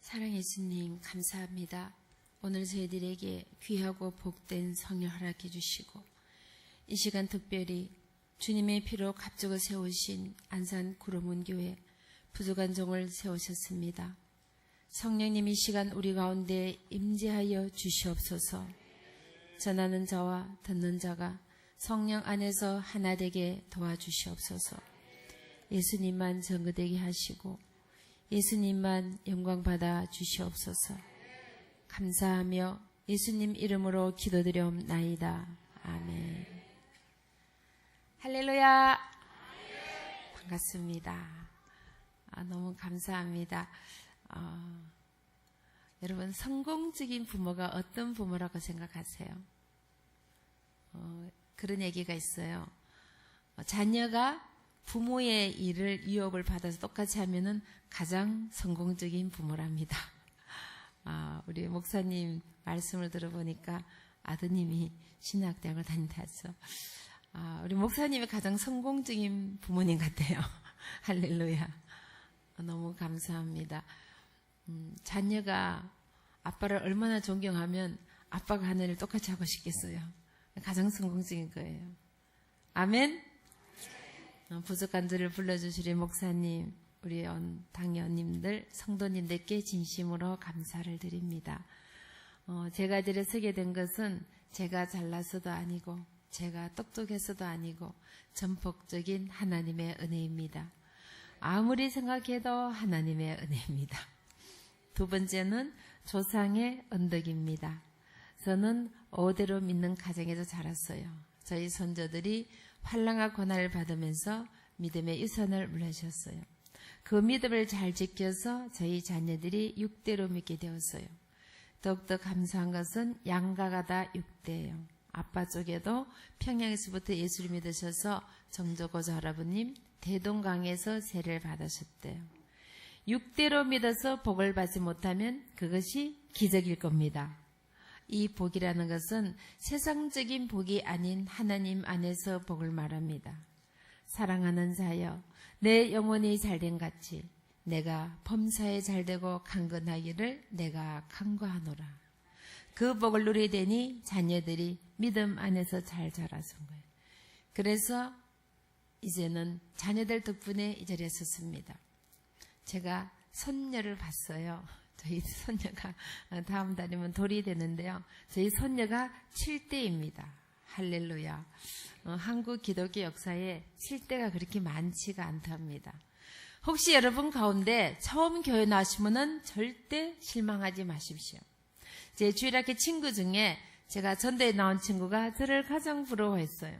사랑의 예수님 감사합니다. 오늘 저희들에게 귀하고 복된 성령 허락해 주시고 이 시간 특별히 주님의 피로 갑주고 세우신 안산 구로문교회 부족한 종을 세우셨습니다. 성령님 이 시간 우리 가운데 임재하여 주시옵소서. 전하는 자와 듣는 자가 성령 안에서 하나 되게 도와주시옵소서. 예수님만 전거되게 하시고 예수님만 영광 받아 주시옵소서. 감사하며 예수님 이름으로 기도드려옵나이다. 아멘. 할렐루야. 반갑습니다. 너무 감사합니다. 여러분, 성공적인 부모가 어떤 부모라고 생각하세요? 그런 얘기가 있어요. 자녀가 부모의 일을 유혹을 받아서 똑같이 하면은 가장 성공적인 부모랍니다. 우리 목사님 말씀을 들어보니까 아드님이 신학대학을 다닌다죠. 우리 목사님이 가장 성공적인 부모님 같아요. 할렐루야. 너무 감사합니다. 자녀가 아빠를 얼마나 존경하면 아빠가 하는 일을 똑같이 하고 싶겠어요. 가장 성공적인 거예요. 아멘. 부족한 들을 불러주시리 목사님, 우리 당연님들, 성도님들께 진심으로 감사를 드립니다. 제가 이들에 서게 된 것은 제가 잘나서도 아니고 제가 똑똑해서도 아니고 전폭적인 하나님의 은혜입니다. 아무리 생각해도 하나님의 은혜입니다. 두 번째는 조상의 언덕입니다. 저는 오대로 믿는 가정에서 자랐어요. 저희 손자들이 환난과 고난을 받으면서 믿음의 유산을 물려주셨어요. 그 믿음을 잘 지켜서 저희 자녀들이 6대로 믿게 되었어요. 더욱더 감사한 것은 양가가 다 6대예요. 아빠 쪽에도 평양에서부터 예수를 믿으셔서 정조고조 할아버님 대동강에서 세례를 받으셨대요. 6대로 믿어서 복을 받지 못하면 그것이 기적일 겁니다. 이 복이라는 것은 세상적인 복이 아닌 하나님 안에서 복을 말합니다. 사랑하는 자여, 내 영혼이 잘된 같이 내가 범사에 잘되고 강건하기를 내가 간구하노라. 그 복을 누리되니 자녀들이 믿음 안에서 잘 자라선 거예요. 그래서 이제는 자녀들 덕분에 이 자리에 섰습니다. 제가 손녀를 봤어요. 저희 손녀가 다음 달이면 돌이 되는데요. 저희 손녀가 7대입니다. 할렐루야. 한국 기독교 역사에 7대가 그렇게 많지가 않답니다. 혹시 여러분 가운데 처음 교회 나오시면은 절대 실망하지 마십시오. 제 주일학교 친구 중에 제가 전도에 나온 친구가 저를 가장 부러워했어요.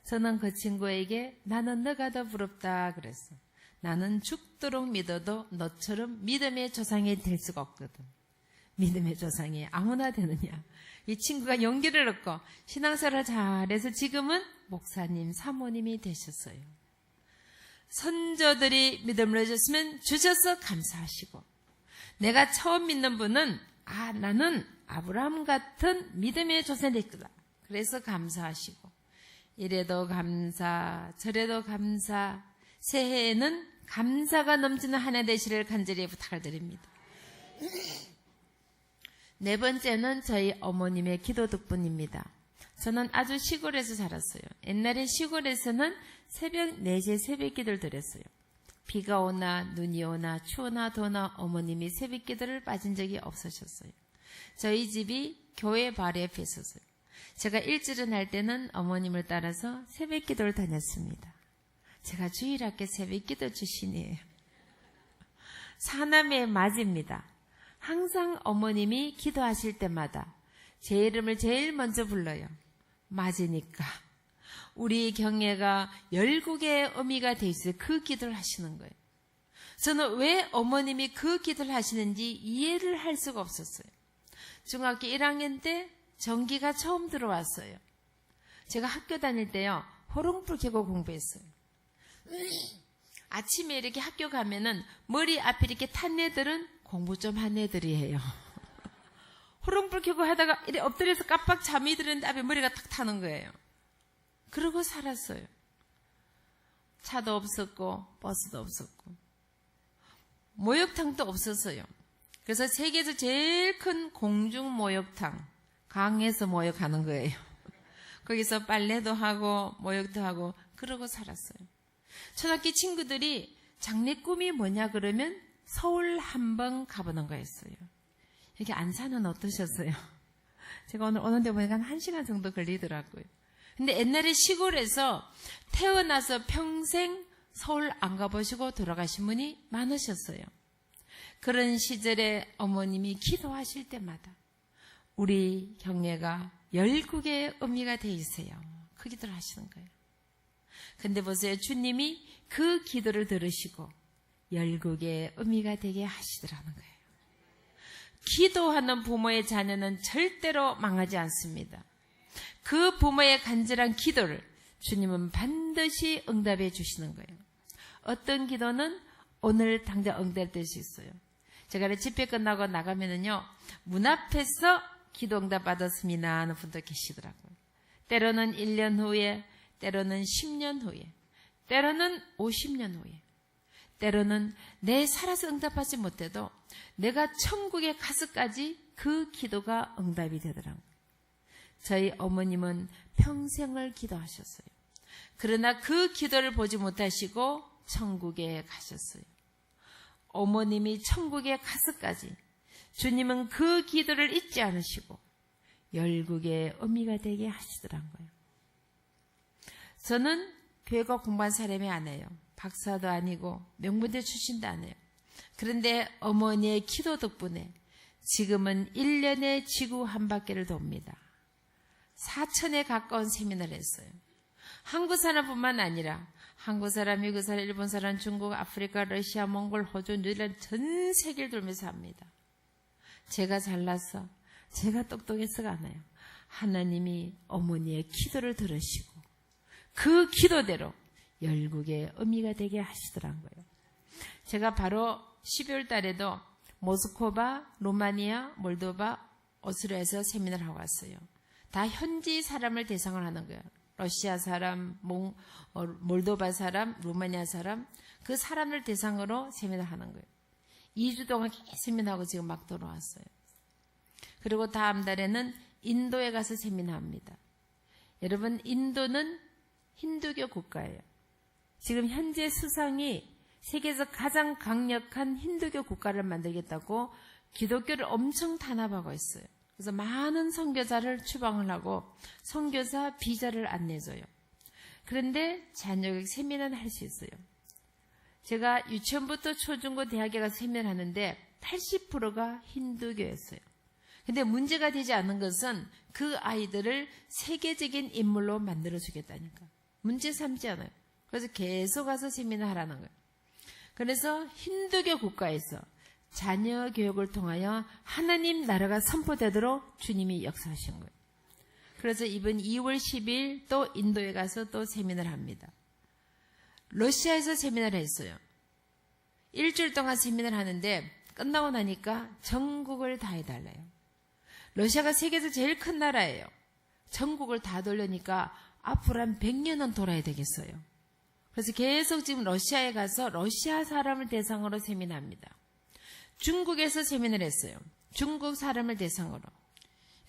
저는 그 친구에게 나는 너가 더 부럽다 그랬어요. 나는 죽도록 믿어도 너처럼 믿음의 조상이 될 수가 없거든. 믿음의 조상이 아무나 되느냐. 이 친구가 용기를 얻고 신앙생활을 잘해서 지금은 목사님, 사모님이 되셨어요. 선조들이 믿음을 해줬으면 주셔서 감사하시고, 내가 처음 믿는 분은 나는 아브라함 같은 믿음의 조상이 될 거다. 그래서 감사하시고, 이래도 감사, 저래도 감사, 새해에는 감사가 넘치는 한 해 되시를 간절히 부탁을 드립니다. 네 번째는 저희 어머님의 기도 덕분입니다. 저는 아주 시골에서 자랐어요. 옛날에 시골에서는 새벽 4시에 새벽 기도를 드렸어요. 비가 오나 눈이 오나 추우나 더우나 어머님이 새벽 기도를 빠진 적이 없으셨어요. 저희 집이 교회 바로 옆에 있었어요. 제가 일주일을 때는 어머님을 따라서 새벽 기도를 다녔습니다. 제가 주일학교 새벽 기도 출신이에요. 사남의 맞입니다. 항상 어머님이 기도하실 때마다 제 이름을 제일 먼저 불러요. 맞으니까. 우리 경애가 열국의 의미가 돼 있어요. 그 기도를 하시는 거예요. 저는 왜 어머님이 그 기도를 하시는지 이해를 할 수가 없었어요. 중학교 1학년 때 전기가 처음 들어왔어요. 제가 학교 다닐 때요, 호롱불 켜고 공부했어요. 아침에 이렇게 학교 가면은 머리 앞에 이렇게 탄 애들은 공부 좀 한 애들이에요. 호롱불 켜고 하다가 이렇게 엎드려서 깜빡 잠이 드는데 앞에 머리가 탁 타는 거예요. 그러고 살았어요. 차도 없었고 버스도 없었고 목욕탕도 없었어요. 그래서 세계에서 제일 큰 공중 목욕탕, 강에서 목욕하는 거예요. 거기서 빨래도 하고 목욕도 하고 그러고 살았어요. 초등학교 친구들이 장래 꿈이 뭐냐 그러면 서울 한번 가보는 거였어요. 여기 안산은 어떠셨어요? 제가 오늘 오는데 보니까 한 1시간 정도 걸리더라고요. 근데 옛날에 시골에서 태어나서 평생 서울 안 가보시고 돌아가신 분이 많으셨어요. 그런 시절에 어머님이 기도하실 때마다 우리 형제가 열국의 의미가 돼 있어요. 그 기도를 하시는 거예요. 근데 보세요. 주님이 그 기도를 들으시고 열국의 의미가 되게 하시더라는 거예요. 기도하는 부모의 자녀는 절대로 망하지 않습니다. 그 부모의 간절한 기도를 주님은 반드시 응답해 주시는 거예요. 어떤 기도는 오늘 당장 응답될 수 있어요. 제가 집회 끝나고 나가면은요, 문 앞에서 기도 응답 받았습니다 하는 분도 계시더라고요. 때로는 1년 후에, 때로는 10년 후에, 때로는 50년 후에, 때로는 내 살아서 응답하지 못해도 내가 천국에 가서까지 그 기도가 응답이 되더라고요. 저희 어머님은 평생을 기도하셨어요. 그러나 그 기도를 보지 못하시고 천국에 가셨어요. 어머님이 천국에 가서까지 주님은 그 기도를 잊지 않으시고 열국의 의미가 되게 하시더란 거예요. 저는 교회가 공부한 사람이 아니에요. 박사도 아니고 명문대 출신도 아니에요. 그런데 어머니의 기도 덕분에 지금은 1년에 지구 한 바퀴를 돕니다. 4,000에 가까운 세미나를 했어요. 한국 사람뿐만 아니라 한국 사람, 미국 사람, 일본 사람, 중국, 아프리카, 러시아, 몽골, 호주, 뉴질랜드 전 세계를 돌면서 합니다. 제가 잘나서 제가 똑똑해서가 아니에요. 하나님이 어머니의 기도를 들으시고 그 기도대로 열국의 의미가 되게 하시더란 거예요. 제가 바로 12월 달에도 모스크바, 루마니아, 몰도바, 오스트리아에서 세미나를 하고 왔어요. 다 현지 사람을 대상으로 하는 거예요. 러시아 사람, 몰도바 사람, 루마니아 사람, 그 사람을 대상으로 세미나를 하는 거예요. 2주 동안 계속 세미나하고 지금 막 돌아왔어요. 그리고 다음 달에는 인도에 가서 세미나합니다. 여러분, 인도는 힌두교 국가예요. 지금 현재 수상이 세계에서 가장 강력한 힌두교 국가를 만들겠다고 기독교를 엄청 탄압하고 있어요. 그래서 많은 선교사를 추방을 하고 선교사 비자를 안 내줘요. 그런데 자녀교육 세미나는 할 수 있어요. 제가 유치원부터 초중고 대학에 가서 세미나를 하는데 80%가 힌두교였어요. 근데 문제가 되지 않는 것은 그 아이들을 세계적인 인물로 만들어주겠다니까. 문제 삼지 않아요. 그래서 계속 가서 세미나 하라는 거예요. 그래서 힌두교 국가에서 자녀 교육을 통하여 하나님 나라가 선포되도록 주님이 역사하신 거예요. 그래서 이번 2월 10일 또 인도에 가서 또 세미나를 합니다. 러시아에서 세미나를 했어요. 일주일 동안 세미나를 하는데 끝나고 나니까 전국을 다 해달래요. 러시아가 세계에서 제일 큰 나라예요. 전국을 다 돌려니까 앞으로 한 100년은 돌아야 되겠어요. 그래서 계속 지금 러시아에 가서 러시아 사람을 대상으로 세미나합니다. 중국에서 세미나를 했어요. 중국 사람을 대상으로.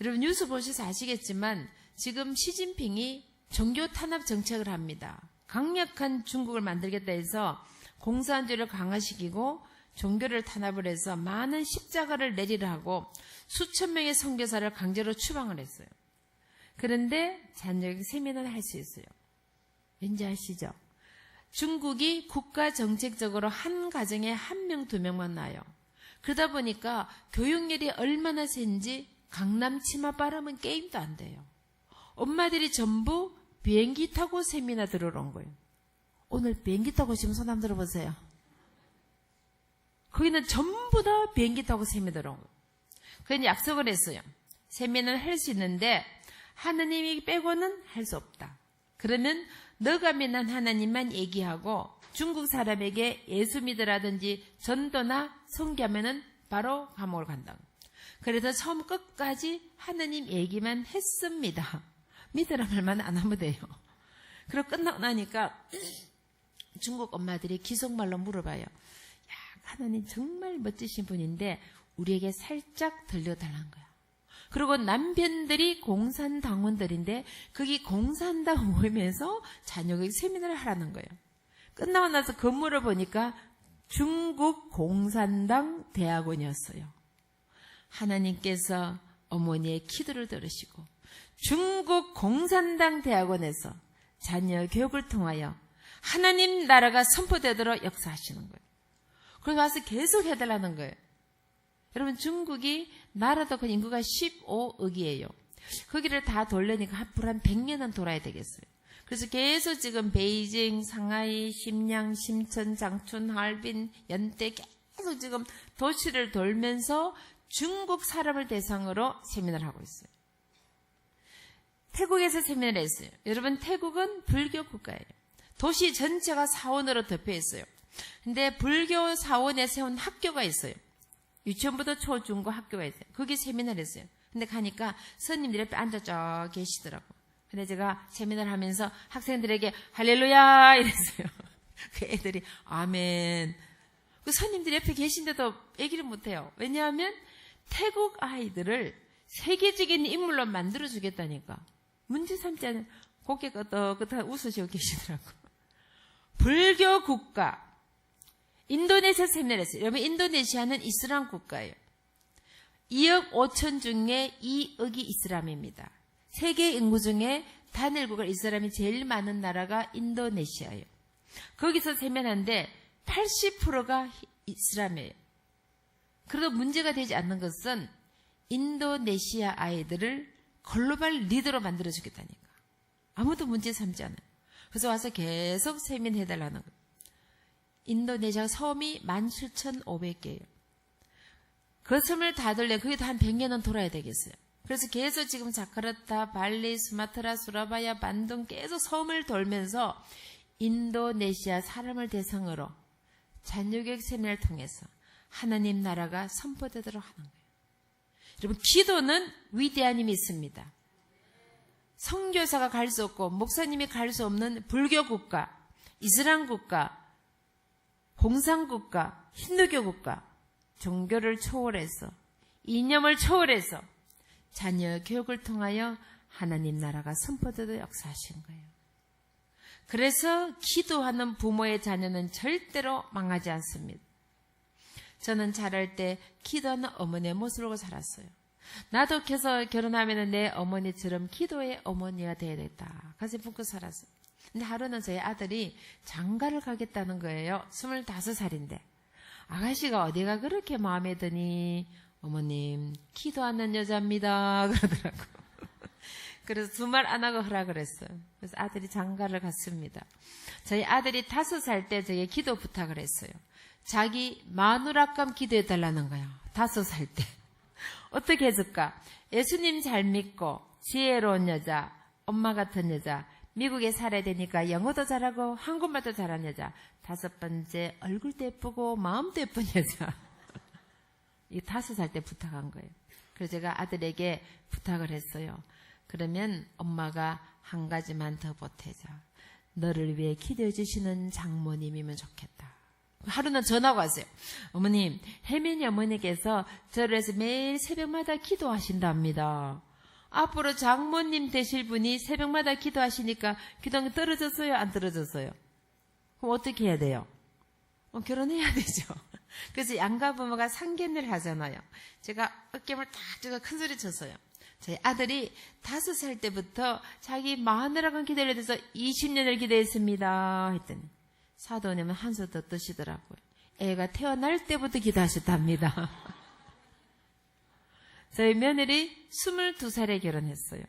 여러분 뉴스 보셔서 아시겠지만 지금 시진핑이 종교 탄압 정책을 합니다. 강력한 중국을 만들겠다 해서 공산주의를 강화시키고 종교를 탄압을 해서 많은 십자가를 내리라 하고 수천 명의 선교사를 강제로 추방을 했어요. 그런데 자녀교육 세미나를 할 수 있어요. 왠지 아시죠? 중국이 국가 정책적으로 한 가정에 1명, 2명만 나요. 그러다 보니까 교육열이 얼마나 센지 강남 치마 바르면 게임도 안 돼요. 엄마들이 전부 비행기 타고 세미나 들어러 온 거예요. 오늘 비행기 타고 오시면 손 한번 들어보세요. 거기는 전부 다 비행기 타고 세미나 들어온 거예요. 그래서 약속을 했어요. 세미나를 할 수 있는데 하나님이 빼고는 할 수 없다. 그러면 너가 믿는 하나님만 얘기하고 중국 사람에게 예수 믿으라든지 전도나 선교하면은 바로 감옥을 간다. 그래서 처음 끝까지 하나님 얘기만 했습니다. 믿으라 말만 안 하면 돼요. 그리고 끝나고 나니까 중국 엄마들이 기속말로 물어봐요. 야, 하나님 정말 멋지신 분인데 우리에게 살짝 들려달라는 거야. 그리고 남편들이 공산당원들인데 거기 공산당 모임에서 자녀교육 세미나를 하라는 거예요. 끝나고 나서 건물을 보니까 중국 공산당 대학원이었어요. 하나님께서 어머니의 기도를 들으시고 중국 공산당 대학원에서 자녀 교육을 통하여 하나님 나라가 선포되도록 역사하시는 거예요. 그래서 와서 계속 해달라는 거예요. 여러분, 중국이 나라도 그 인구가 15억이에요. 거기를 다 돌려니까 앞으로 한 100년은 돌아야 되겠어요. 그래서 계속 지금 베이징, 상하이, 심양, 심천, 장춘, 하얼빈, 연대 계속 지금 도시를 돌면서 중국 사람을 대상으로 세미나를 하고 있어요. 태국에서 세미나를 했어요. 여러분, 태국은 불교 국가예요. 도시 전체가 사원으로 덮여 있어요. 근데 불교 사원에 세운 학교가 있어요. 유치원부터 초, 중, 고 학교가 있어요. 거기 세미나를 했어요. 근데 가니까 스님들이 옆에 앉아 쭉 계시더라고. 근데 제가 세미나를 하면서 학생들에게 할렐루야 이랬어요. 그 애들이 아멘. 그 스님들이 옆에 계신데도 얘기를 못해요. 왜냐하면 태국 아이들을 세계적인 인물로 만들어주겠다니까. 문제 삼지 않은 고개 끄덕끄덕 웃으시고 계시더라고. 불교 국가. 인도네시아 세미나를 했어요. 여러분, 인도네시아는 이슬람 국가예요. 2억 5천 중에 2억이 이슬람입니다. 세계 인구 중에 단일국가 이슬람이 제일 많은 나라가 인도네시아예요. 거기서 세미나인데 80%가 이슬람이에요. 그래도 문제가 되지 않는 것은 인도네시아 아이들을 글로벌 리더로 만들어주겠다니까. 아무도 문제 삼지 않아요. 그래서 와서 계속 세미나 해달라는 거예요. 인도네시아 섬이 17,500개예요. 그 섬을 다 돌려 그게 다 한 100년은 돌아야 되겠어요. 그래서 계속 지금 자카르타, 발리, 수마트라, 수라바야, 반둥 계속 섬을 돌면서 인도네시아 사람을 대상으로 자녀교육 세미나를 통해서 하나님 나라가 선포되도록 하는 거예요. 여러분, 기도는 위대한 힘이 있습니다. 선교사가 갈 수 없고 목사님이 갈 수 없는 불교 국가, 이슬람 국가, 공산국가, 힌두교 국가, 종교를 초월해서 이념을 초월해서 자녀 교육을 통하여 하나님 나라가 선포되도록 역사하신 거예요. 그래서 기도하는 부모의 자녀는 절대로 망하지 않습니다. 저는 자랄 때 기도하는 어머니의 모습으로 살았어요. 나도 결혼하면 내 어머니처럼 기도의 어머니가 되어야겠다. 가슴 품고 살았어요. 근데 하루는 저희 아들이 장가를 가겠다는 거예요. 25살인데. 아가씨가 어디가 그렇게 마음에 드니? 어머님, 기도하는 여자입니다. 그러더라고. 그래서 두 말 안 하고 허락을 했어요. 그래서 아들이 장가를 갔습니다. 저희 아들이 5살 때 저에게 기도 부탁을 했어요. 자기 마누라감 기도해달라는 거야. 5살 때. 어떻게 해줄까? 예수님 잘 믿고 지혜로운 여자, 엄마 같은 여자, 미국에 살아야 되니까 영어도 잘하고 한국말도 잘하는 여자, 5번째 얼굴도 예쁘고 마음도 예쁜 여자. 이 5살 때 부탁한 거예요. 그래서 제가 아들에게 부탁을 했어요. 그러면 엄마가 한 가지만 더 보태자. 너를 위해 기도해 주시는 장모님이면 좋겠다. 하루는 전화가 왔어요. 어머님, 혜민이 어머니께서 저를 해서 매일 새벽마다 기도하신답니다. 앞으로 장모님 되실 분이 새벽마다 기도하시니까 기도가 떨어졌어요? 안 떨어졌어요? 그럼 어떻게 해야 돼요? 결혼해야 되죠. 그래서 양가 부모가 상견례를 하잖아요. 제가 어깨를 딱 쥐고 큰 소리 쳤어요. 저희 아들이 5살 때부터 자기 마누라가 기도를 해서 20년을 기도했습니다. 했더니 사도님은 한수 더 뜨시더라고요. 애가 태어날 때부터 기도하셨답니다. 저희 며느리 22살에 결혼했어요.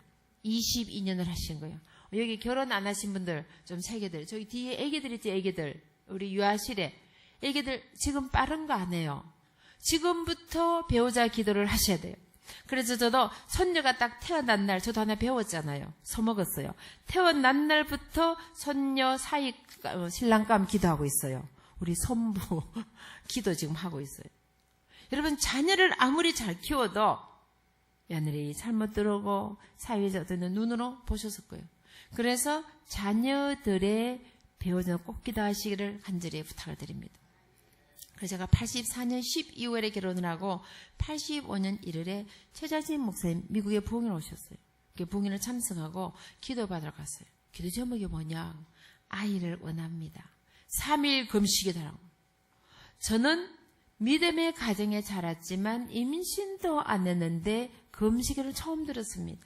22년을 하신 거예요. 여기 결혼 안 하신 분들 좀 새끼들, 저기 뒤에 애기들 있지, 애기들. 우리 유아실에 애기들 지금 빠른 거 안 해요. 지금부터 배우자 기도를 하셔야 돼요. 그래서 저도 손녀가 딱 태어난 날, 저도 하나 배웠잖아요. 서먹었어요. 태어난 날부터 손녀 사이 신랑감 기도하고 있어요. 우리 손부 기도 지금 하고 있어요. 여러분, 자녀를 아무리 잘 키워도 며느리 잘못 들어오고 사회에서 어떤 눈으로 보셨을 거예요. 그래서 자녀들의 배우자는 꼭 기도하시기를 간절히 부탁을 드립니다. 그래서 제가 84년 12월에 결혼을 하고 85년 1월에 최자진 목사님 미국에 부흥에 오셨어요. 부흥회를 참석하고 기도받으러 갔어요. 기도 제목이 뭐냐? 아이를 원합니다. 3일 금식이 달라고. 저는 믿음의 가정에 자랐지만 임신도 안 했는데 금식을 처음 들었습니다.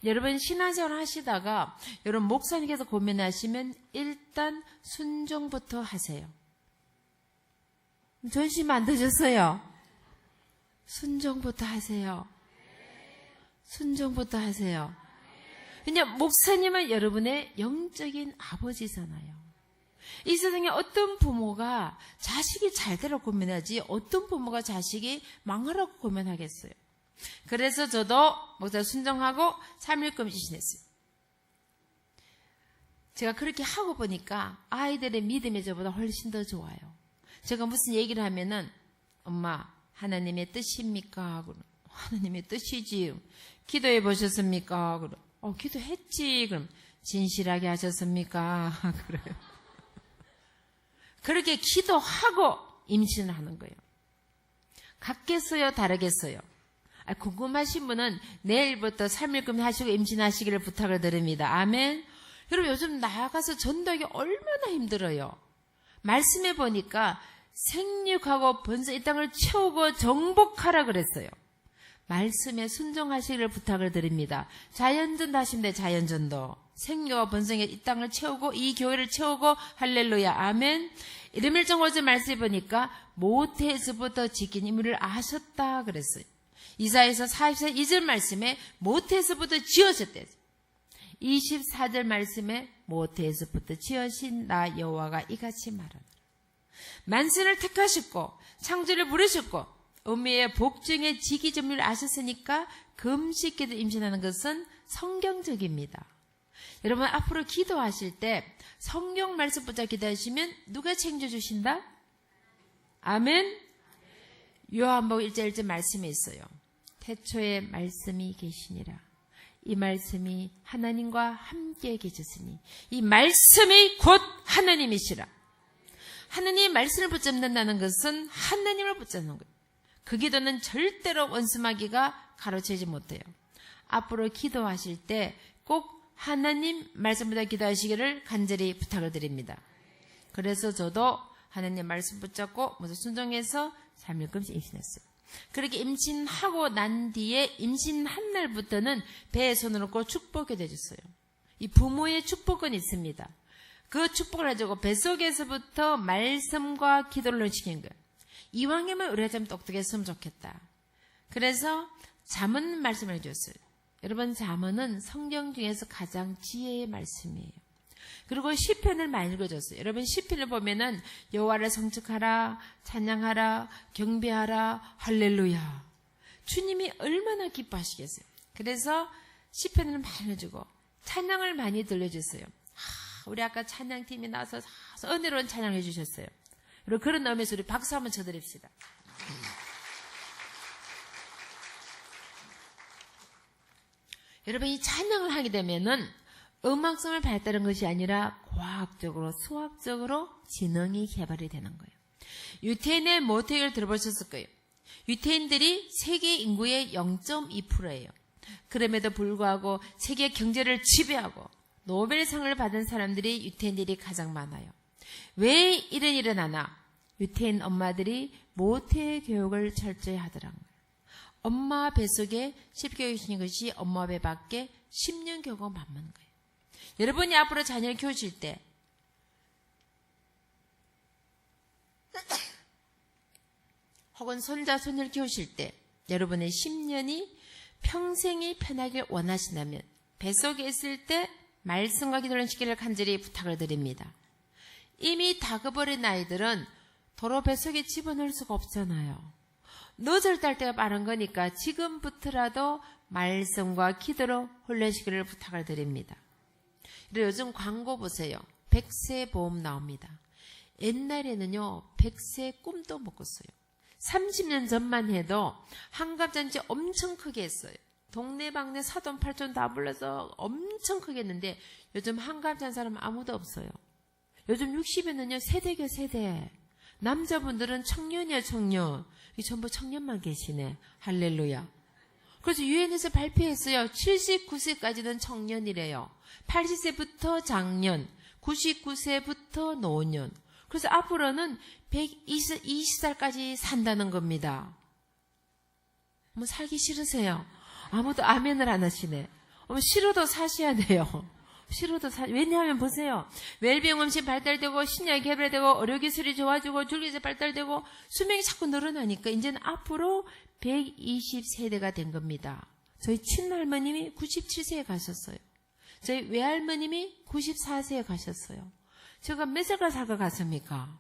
여러분 신앙생활 하시다가 여러분 목사님께서 고민하시면 일단 순종부터 하세요. 전심 안 드셨어요? 순종부터 하세요. 순종부터 하세요. 왜냐하면 목사님은 여러분의 영적인 아버지잖아요. 이 세상에 어떤 부모가 자식이 잘 되라고 고민하지 어떤 부모가 자식이 망하라고 고민하겠어요. 그래서 저도 목사 순종하고 3일 금식 지냈어요. 제가 그렇게 하고 보니까 아이들의 믿음이 저보다 훨씬 더 좋아요. 제가 무슨 얘기를 하면은 엄마 하나님의 뜻입니까? 그럼 하나님의 뜻이지. 기도해 보셨습니까? 그럼 기도했지. 그럼 진실하게 하셨습니까? 그래요. 그렇게 기도하고 임신을 하는 거예요. 같겠어요? 다르겠어요? 궁금하신 분은 내일부터 3일금 하시고 임신하시기를 부탁을 드립니다. 아멘. 여러분 요즘 나가서 전도하기 얼마나 힘들어요. 말씀해 보니까 생육하고 번성 이 땅을 채우고 정복하라 그랬어요. 말씀에 순종하시기를 부탁을 드립니다. 자연전도 하시면 돼요. 자연전도. 생육과 번성에 이 땅을 채우고 이 교회를 채우고 할렐루야 아멘. 1장 5절 말씀해 보니까 모태에서부터 지킨 임무를 아셨다 그랬어요. 이사야서 44절 2절 말씀에 모태에서부터 지으셨대요. 24절 말씀에 모태에서부터 지으신 나 여호와가 이같이 말하노라. 만신을 택하셨고 창조를 부르셨고 어미의 복중에 지기점을 아셨으니까 금식기도 임신하는 것은 성경적입니다. 여러분 앞으로 기도하실 때 성경 말씀 붙잡고 기도하시면 누가 챙겨주신다? 아멘. 요한복음 1장 1절 말씀에 있어요. 태초에 말씀이 계시니라. 이 말씀이 하나님과 함께 계셨으니 이 말씀이 곧 하나님이시라. 하나님의 말씀을 붙잡는다는 것은 하나님을 붙잡는 거예요. 그 기도는 절대로 원수마귀가 가로채지 못해요. 앞으로 기도하실 때 꼭 하나님 말씀보다 기도하시기를 간절히 부탁을 드립니다. 그래서 저도 하나님 말씀 붙잡고 모두 순종해서 3일 금식 임신했어요. 그렇게 임신하고 난 뒤에 임신한 날부터는 배에 손을 얹고 축복해 드렸어요. 이 부모의 축복은 있습니다. 그 축복을 가지고 뱃속에서부터 말씀과 기도를 시킨 거예요. 이왕이면 우리가 좀 똑똑했으면 좋겠다. 그래서 잠언 말씀을 해줬어요. 여러분 잠언은 성경 중에서 가장 지혜의 말씀이에요. 그리고 시편을 많이 읽어줬어요. 여러분 시편을 보면은 여호와를 성축하라, 찬양하라, 경배하라, 할렐루야. 주님이 얼마나 기뻐하시겠어요. 그래서 시편을 많이 해주고 찬양을 많이 들려줬어요. 우리 아까 찬양팀이 나와서 은혜로운 찬양을 해주셨어요. 그리고 그런 의미에서 우리 박수 한번 쳐드립시다. 여러분 이 찬양을 하게 되면은 음악성을 발달한 것이 아니라 과학적으로 수학적으로 지능이 개발이 되는 거예요. 유태인의 모태를 들어보셨을 거예요. 유태인들이 세계 인구의 0.2%예요. 그럼에도 불구하고 세계 경제를 지배하고 노벨상을 받은 사람들이 유태인들이 가장 많아요. 왜 이런 일은 하나? 유태인 엄마들이 모태 교육을 철저히 하더라고요. 엄마 뱃속에 10개월 계신 것이 엄마 배 밖에 10년 교육을 맞는 거예요. 여러분이 앞으로 자녀를 키우실 때 혹은 손자, 손녀를 키우실 때 여러분의 10년이 평생이 편하길 원하신다면 뱃속에 있을 때 말씀과 기도를 시키기를 간절히 부탁을 드립니다. 이미 다급어린 아이들은 도로 뱃속에 집어넣을 수가 없잖아요. 너절달 때가 빠른 거니까 지금부터라도 말씀과 기도로 훈련시키기를 부탁을 드립니다. 그리고 요즘 광고 보세요. 100세 보험 나옵니다. 옛날에는요 100세 꿈도 못 꿨어요. 30년 전만 해도 환갑잔치 엄청 크게 했어요. 동네방네 사돈 팔촌 다 불러서 엄청 크게 했는데 요즘 환갑잔 사람 아무도 없어요. 요즘 60에는요 세대교 세대. 남자분들은 청년이야, 청년. 이 전부 청년만 계시네. 할렐루야. 그래서 유엔에서 발표했어요. 79세까지는 청년이래요. 80세부터 장년, 99세부터 노년. 그래서 앞으로는 120살까지 산다는 겁니다. 뭐 살기 싫으세요? 아무도 아멘을 안 하시네. 싫어도 사셔야 돼요. 왜냐하면 보세요. 웰빙 음식 발달되고 신약이 개발되고 의료기술이 좋아지고 줄기술 발달되고 수명이 자꾸 늘어나니까 이제는 앞으로 120세대가 된 겁니다. 저희 친할머님이 97세에 가셨어요. 저희 외할머님이 94세에 가셨어요. 제가 몇 살까지 살까 갔습니까?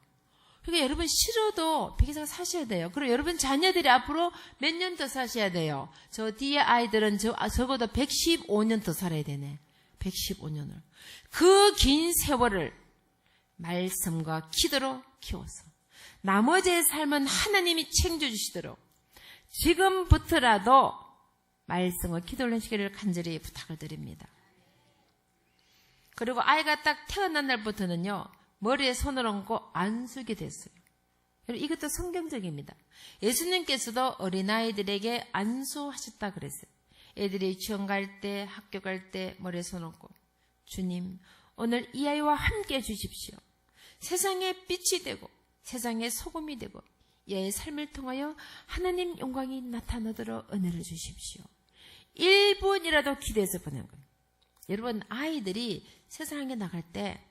그러니까 여러분 싫어도 100살 사셔야 돼요. 그리고 여러분 자녀들이 앞으로 몇 년 더 사셔야 돼요. 저 뒤에 아이들은 적어도 115년 더 살아야 되네. 115년을. 그 긴 세월을 말씀과 기도로 키워서 나머지의 삶은 하나님이 챙겨주시도록 지금부터라도 말씀과 기도를 하시기를 간절히 부탁을 드립니다. 그리고 아이가 딱 태어난 날부터는요. 머리에 손을 얹고 안수게 됐어요. 이것도 성경적입니다. 예수님께서도 어린아이들에게 안수하셨다 그랬어요. 애들이 유치원 갈 때, 학교 갈 때 머리에 손 얹고 주님, 오늘 이 아이와 함께 해주십시오. 세상에 빛이 되고 세상에 소금이 되고 이 아이의 삶을 통하여 하나님 영광이 나타나도록 은혜를 주십시오. 1분이라도 기도해서 보낸 거예요. 여러분, 아이들이 세상에 나갈 때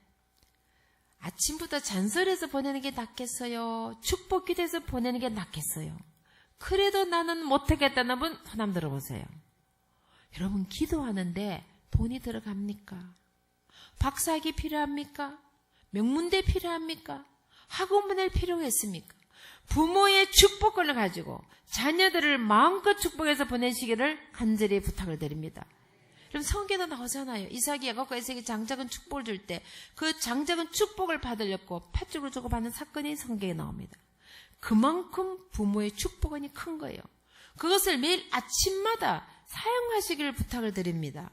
아침부터 잔소리해서 보내는 게 낫겠어요? 축복 기도해서 보내는 게 낫겠어요? 그래도 나는 못하겠다는 분 손 한번 들어보세요. 여러분, 기도하는데 돈이 들어갑니까? 박사학위 필요합니까? 명문대 필요합니까? 학원 보낼 필요가 있습니까? 부모의 축복권을 가지고 자녀들을 마음껏 축복해서 보내시기를 간절히 부탁을 드립니다. 그럼 성경에도 나오잖아요. 이삭이 야곱과 에서에게 장작은 축복을 줄 때 그 장작은 축복을 받으려고 팥죽을 주고 받는 사건이 성경에 나옵니다. 그만큼 부모의 축복원이 큰 거예요. 그것을 매일 아침마다 사용하시기를 부탁을 드립니다.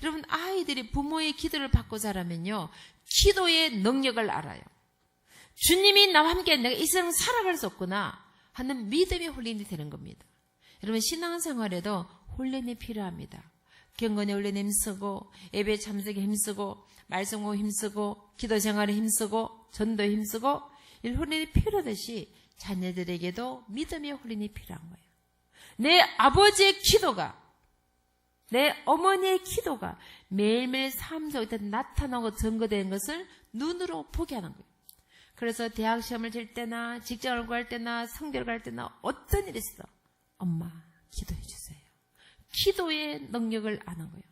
여러분, 아이들이 부모의 기도를 받고 자라면요, 기도의 능력을 알아요. 주님이 나와 함께 내가 이 세상 살아갈 수 없구나 하는 믿음의 훈련이 되는 겁니다. 여러분, 신앙생활에도 훈련이 필요합니다. 경건에 훈련에 힘쓰고, 예배 참석에 힘쓰고, 말씀 공부에 힘쓰고, 기도 생활에 힘쓰고, 전도에 힘쓰고, 이 훈련이 필요하듯이 자녀들에게도 믿음의 훈련이 필요한 거예요. 내 아버지의 기도가, 내 어머니의 기도가 매일매일 삶 속에 나타나고 증거되는 것을 눈으로 보게 하는 거예요. 그래서 대학 시험을 칠 때나 직장을 구할 때나 성대를 갈 때나 어떤 일이 있어, 엄마 기도해 주세요. 기도의 능력을 아는 거예요.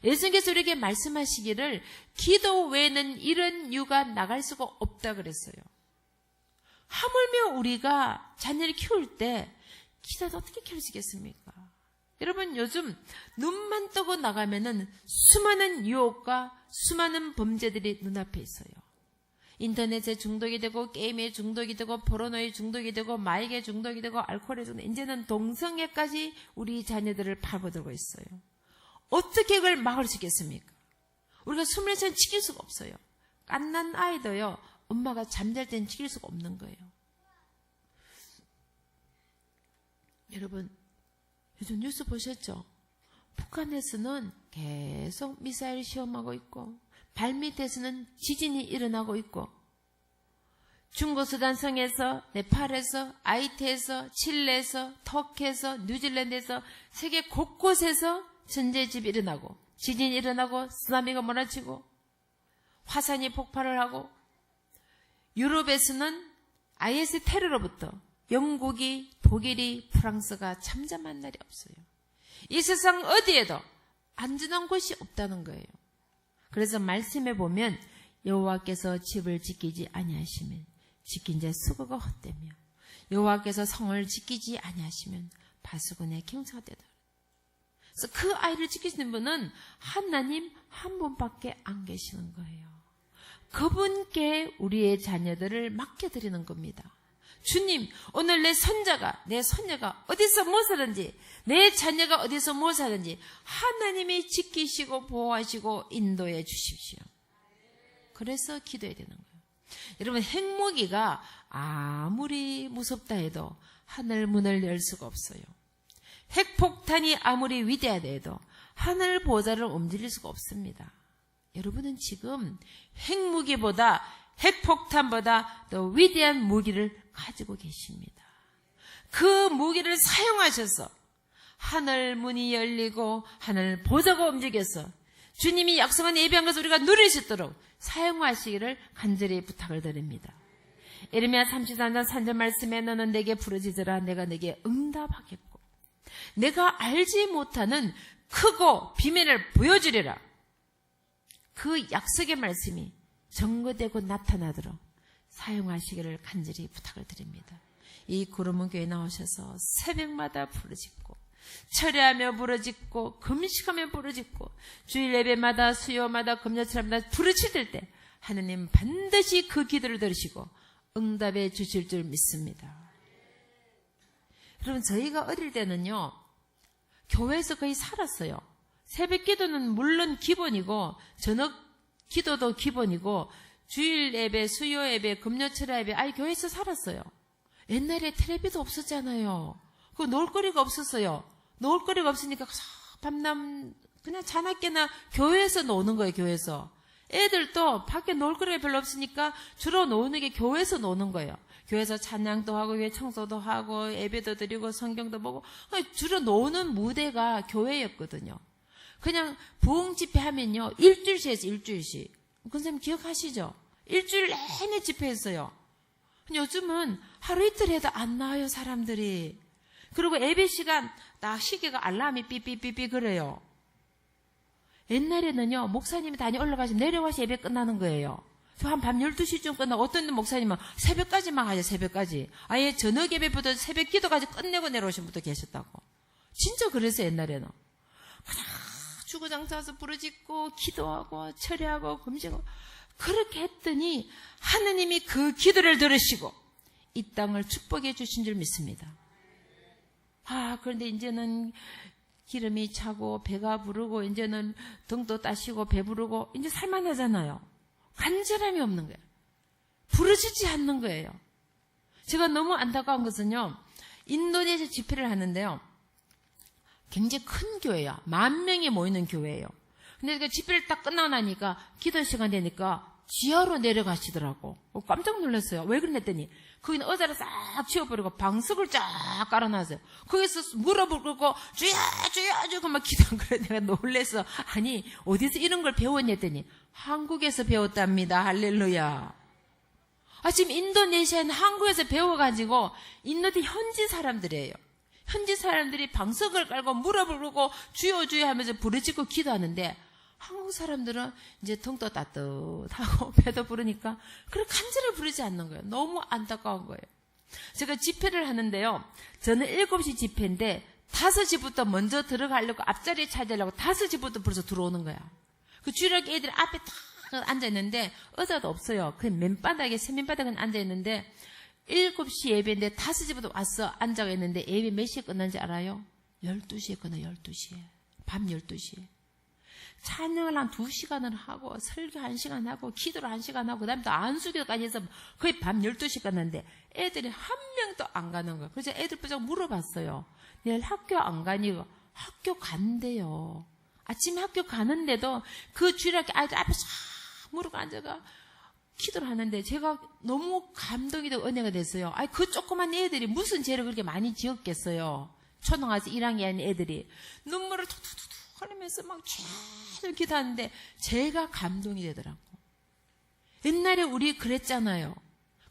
예수님께서 우리에게 말씀하시기를 기도 외에는 이런 유가 나갈 수가 없다 그랬어요. 하물며 우리가 자녀를 키울 때 기도도 어떻게 키울 수 있겠습니까? 여러분, 요즘 눈만 뜨고 나가면은 수많은 유혹과 수많은 범죄들이 눈앞에 있어요. 인터넷에 중독이 되고 게임에 중독이 되고 포르노에 중독이 되고 마약에 중독이 되고 알코올에 중독이 되고 이제는 동성애까지 우리 자녀들을 파고들고 있어요. 어떻게 그걸 막을 수 있겠습니까? 우리가 24시간 지킬 수가 없어요. 갓난 아이도요, 엄마가 잠잘 땐 지킬 수가 없는 거예요. 여러분, 요즘 뉴스 보셨죠? 북한에서는 계속 미사일 시험하고 있고 발밑에서는 지진이 일어나고 있고 중고 수단성에서, 네팔에서, 아이티에서, 칠레에서, 터키에서, 뉴질랜드에서 세계 곳곳에서 전쟁집이 일어나고 지진이 일어나고 쓰나미가 몰아치고 화산이 폭발을 하고 유럽에서는 IS 테러로부터 영국이, 독일이, 프랑스가 잠잠한 날이 없어요. 이 세상 어디에도 안전한 곳이 없다는 거예요. 그래서 말씀에 보면 여호와께서 집을 지키지 아니하시면 지킨 자 수고가 헛되며 여호와께서 성을 지키지 아니하시면 바수군의 경사가 되다. 그래서 그 아이를 지키시는 분은 하나님 한 분밖에 안 계시는 거예요. 그분께 우리의 자녀들을 맡겨드리는 겁니다. 주님, 오늘 내 손자가, 내 손녀가 어디서 무엇하든지, 내 자녀가 어디서 무엇하든지 하나님이 지키시고 보호하시고 인도해 주십시오. 그래서 기도해야 되는 거예요. 여러분, 핵무기가 아무리 무섭다 해도 하늘 문을 열 수가 없어요. 핵폭탄이 아무리 위대하다 해도 하늘 보좌를 움직일 수가 없습니다. 여러분은 지금 핵무기보다, 핵폭탄보다 더 위대한 무기를 가지고 계십니다. 그 무기를 사용하셔서 하늘 문이 열리고 하늘 보좌가 움직여서 주님이 약속한 예비한 것을 우리가 누릴 수 있도록 사용하시기를 간절히 부탁을 드립니다. 예레미야 33장 3절 말씀에 너는 내게 부르짖으라 내가 내게 응답하겠고 내가 알지 못하는 크고 비밀을 보여주리라. 그 약속의 말씀이 증거되고 나타나도록 사용하시기를 간절히 부탁을 드립니다. 이 구름은 교회 나오셔서 새벽마다 부르짖고 철야하며 부르짖고 금식하며 부르짖고 주일 예배마다 수요마다 금요철마다 부르짖을 때 하느님 반드시 그 기도를 들으시고 응답해 주실 줄 믿습니다. 여러분, 저희가 어릴 때는요, 교회에서 거의 살았어요. 새벽 기도는 물론 기본이고 저녁 기도도 기본이고 주일 예배, 수요 예배, 금요철 예배, 교회에서 살았어요. 옛날에 텔레비도 없었잖아요. 그 놀거리가 없었어요. 놀거리가 없으니까 밤낮 그냥 자나깨나 교회에서 노는 거예요. 교회에서. 애들도 밖에 놀거리가 별로 없으니까 주로 노는 게 교회에서 노는 거예요. 교회에서 찬양도 하고 교회 청소도 하고 예배도 드리고 성경도 보고 주로 노는 무대가 교회였거든요. 그냥 부흥 집회 하면요, 일주일씩 했어요. 일주일씩. 그 선생님 기억하시죠? 일주일 내내 집회했어요. 요즘은 하루 이틀 해도 안 나와요, 사람들이. 그리고 예배 시간 딱 시계가 알람이 삐삐삐삐 그래요. 옛날에는요, 목사님이 다니 올라가시 내려와서 예배 끝나는 거예요. 저 한 밤 12시쯤 끝나고 어떤 목사님은 새벽까지만 하죠, 새벽까지. 아예 저녁 예배부터 새벽 기도까지 끝내고 내려오신 분도 계셨다고. 진짜 그랬어요, 옛날에는. 주구장창서 부르짖고 기도하고 철야하고 금식하고 그렇게 했더니 하느님이 그 기도를 들으시고 이 땅을 축복해 주신 줄 믿습니다. 그런데 이제는 기름이 차고 배가 부르고 이제는 등도 따시고 배부르고 이제 살만하잖아요. 간절함이 없는 거예요. 부르짖지 않는 거예요. 제가 너무 안타까운 것은요, 인도네시아 집회를 하는데요, 굉장히 큰 교회야. 10,000명이 모이는 교회예요. 근데 그 집회를 딱 끝나고 나니까 기도 시간 되니까 지하로 내려가시더라고. 깜짝 놀랐어요. 왜 그랬더니 거기는 의자를 싹 치워버리고 방석을 쫙 깔아놨어요. 거기서 물어 부르고 주여 주여 주여 막 기도한 거래. 내가 놀래서 아니 어디서 이런 걸 배웠냐 했더니 한국에서 배웠답니다. 할렐루야. 지금 인도네시아는 한국에서 배워가지고 인도네시아 현지 사람들이에요. 현지 사람들이 방석을 깔고 물어 부르고 주여 주여 하면서 부르짖고 기도하는데 한국 사람들은 이제 등도 따뜻하고 배도 부르니까 그렇게 간절히 부르지 않는 거예요. 너무 안타까운 거예요. 제가 집회를 하는데요. 저는 7시 집회인데 5시부터 먼저 들어가려고 앞자리에 차지하려고 5시부터 벌써 들어오는 거야. 그 주일학교 애들이 앞에 탁 앉아있는데 의자도 없어요. 그냥 맨바닥에 세면바닥에 앉아있는데 7시 예배인데 5시부터 와서 앉아있는데 예배 몇 시에 끝난지 알아요? 12시에 끝나요. 12시에. 밤 12시에. 찬양을 한 2시간을 하고 설교 1시간 하고 기도를 1시간 하고 그다음에 또 안수기도까지 해서 거의 밤 12시 끝났는데 애들이 한 명도 안 가는 거예요. 그래서 애들 보자고 물어봤어요. 내일 학교 안 가니? 학교 간대요. 아침에 학교 가는데도 그 주일학교 아이들 앞에 싹 무릎 앉아가 기도를 하는데 제가 너무 감동이 되고 은혜가 됐어요. 그 조그만 애들이 무슨 죄를 그렇게 많이 지었겠어요. 초등학교 1학년 애들이 눈물을 툭툭툭 흘리면서 막 계속 기도하는데 제가 감동이 되더라고. 옛날에 우리 그랬잖아요.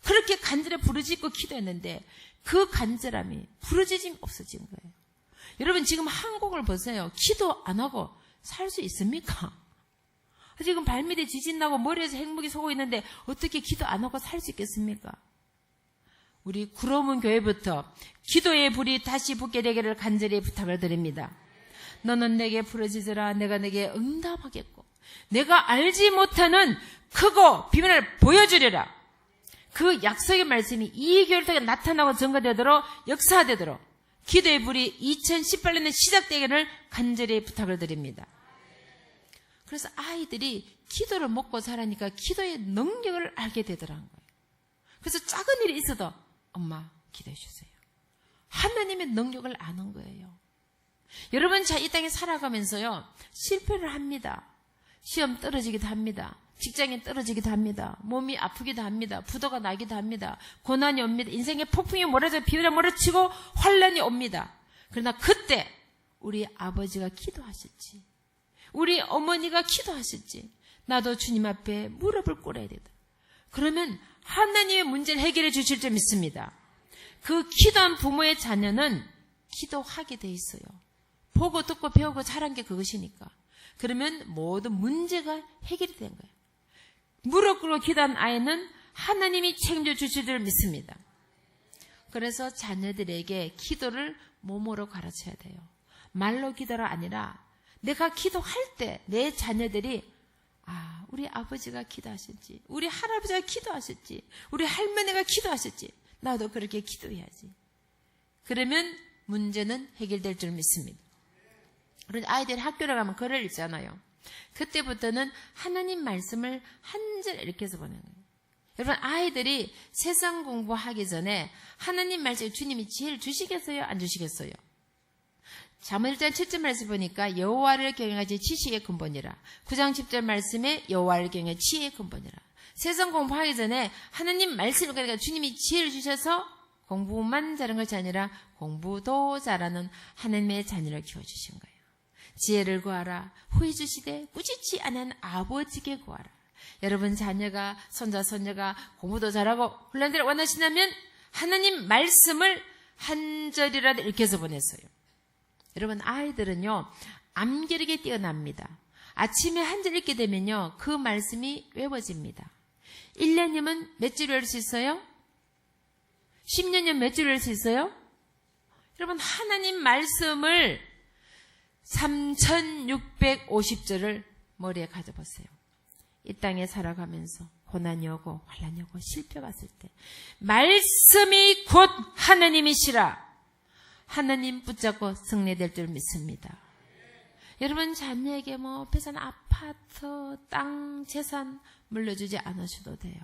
그렇게 간절히 부르짖고 기도했는데 그 간절함이 부르짖음이 없어진 거예요. 여러분 지금 한국을 보세요. 기도 안 하고 살 수 있습니까? 지금 발밑에 지진 나고 머리에서 핵무기 쏘고 있는데 어떻게 기도 안 하고 살 수 있겠습니까? 우리 구로문 교회부터 기도의 불이 다시 붙게 되기를 간절히 부탁을 드립니다. 너는 내게 부르짖으라 내가 내게 응답하겠고 내가 알지 못하는 크고 비밀을 보여주리라. 그 약속의 말씀이 이 교회를 통해 나타나고 증거되도록 역사되도록 기도의 불이 2018년에 시작되기를 간절히 부탁을 드립니다. 그래서 아이들이 기도를 먹고 자라니까 기도의 능력을 알게 되더라는 거예요. 그래서 작은 일이 있어도 엄마 기도해 주세요. 하나님의 능력을 아는 거예요. 여러분, 자, 이 땅에 살아가면서요, 실패를 합니다. 시험 떨어지기도 합니다. 직장에 떨어지기도 합니다. 몸이 아프기도 합니다. 부도가 나기도 합니다. 고난이 옵니다. 인생의 폭풍이 몰아쳐 비바람 몰아치고 환란이 옵니다. 그러나 그때 우리 아버지가 기도하셨지, 우리 어머니가 기도하셨지, 나도 주님 앞에 무릎을 꿇어야 되다. 그러면 하나님의 문제를 해결해 주실 줄 믿습니다. 그 기도한 부모의 자녀는 기도하게 돼 있어요. 보고 듣고 배우고 자란 게 그것이니까. 그러면 모든 문제가 해결이 된 거예요. 무릎 꿇고 기도한 아이는 하나님이 책임져 주실 줄 믿습니다. 그래서 자녀들에게 기도를 몸으로 가르쳐야 돼요. 말로 기도가 아니라 내가 기도할 때 내 자녀들이 우리 아버지가 기도하셨지, 우리 할아버지가 기도하셨지, 우리 할머니가 기도하셨지, 나도 그렇게 기도해야지. 그러면 문제는 해결될 줄 믿습니다. 그런데 아이들이 학교를 가면 글을 읽잖아요. 그때부터는 하나님 말씀을 한 절 이렇게 해서 보는 거예요. 여러분, 아이들이 세상 공부하기 전에 하나님 말씀, 주님이 지혜를 주시겠어요? 안 주시겠어요? 잠언 1장 7절 말씀 보니까 여호와를 경외하지 지식의 근본이라. 9장 10절 말씀에 여호와를 경외 지혜의 근본이라. 세상 공부하기 전에 하나님 말씀을, 그러니까 주님이 지혜를 주셔서 공부만 잘하는 것이 아니라 공부도 잘하는 하나님의 자녀를 키워주신 거예요. 지혜를 구하라. 후회 주시되 꾸짖지 않은 아버지께 구하라. 여러분 자녀가, 손자, 손녀가 공부도 잘하고 훈련들을 원하신다면 하나님 말씀을 한 절이라도 읽혀서 보냈어요. 여러분, 아이들은요, 암기력이 뛰어납니다. 아침에 한 절 읽게 되면요, 그 말씀이 외워집니다. 1년이면 몇 줄 외울 수 있어요? 10년이면 몇 줄 외울 수 있어요? 여러분, 하나님 말씀을 3650절을 머리에 가져보세요. 이 땅에 살아가면서 고난이 오고 환난이 오고 실패가 왔을 때 말씀이 곧 하나님이시라. 하나님 붙잡고 승리될 줄 믿습니다. 여러분 자녀에게 비싼 아파트, 땅, 재산 물려주지 않으셔도 돼요.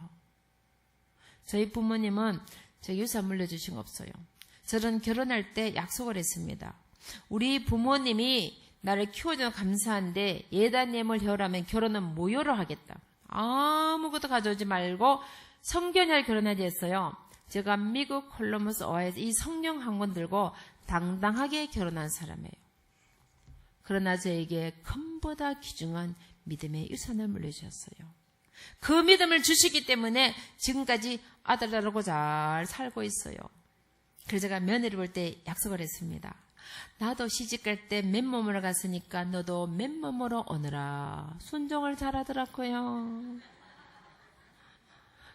저희 부모님은 저 유산 물려주신 거 없어요. 저는 결혼할 때 약속을 했습니다. 우리 부모님이 나를 키워줘서 감사한데 예단님을 해오라면 결혼은 무효로 하겠다. 아무것도 가져오지 말고 성견례를 결혼하지 했어요. 제가 미국 콜럼버스 오하이오에서 이 성령 한 권 들고 당당하게 결혼한 사람이에요. 그러나 저에게 금보다 귀중한 믿음의 유산을 물려주셨어요. 그 믿음을 주시기 때문에 지금까지 아들들하고 잘 살고 있어요. 그래서 제가 며느리 볼 때 약속을 했습니다. 나도 시집갈 때 맨몸으로 갔으니까 너도 맨몸으로 오너라. 순종을 잘하더라고요.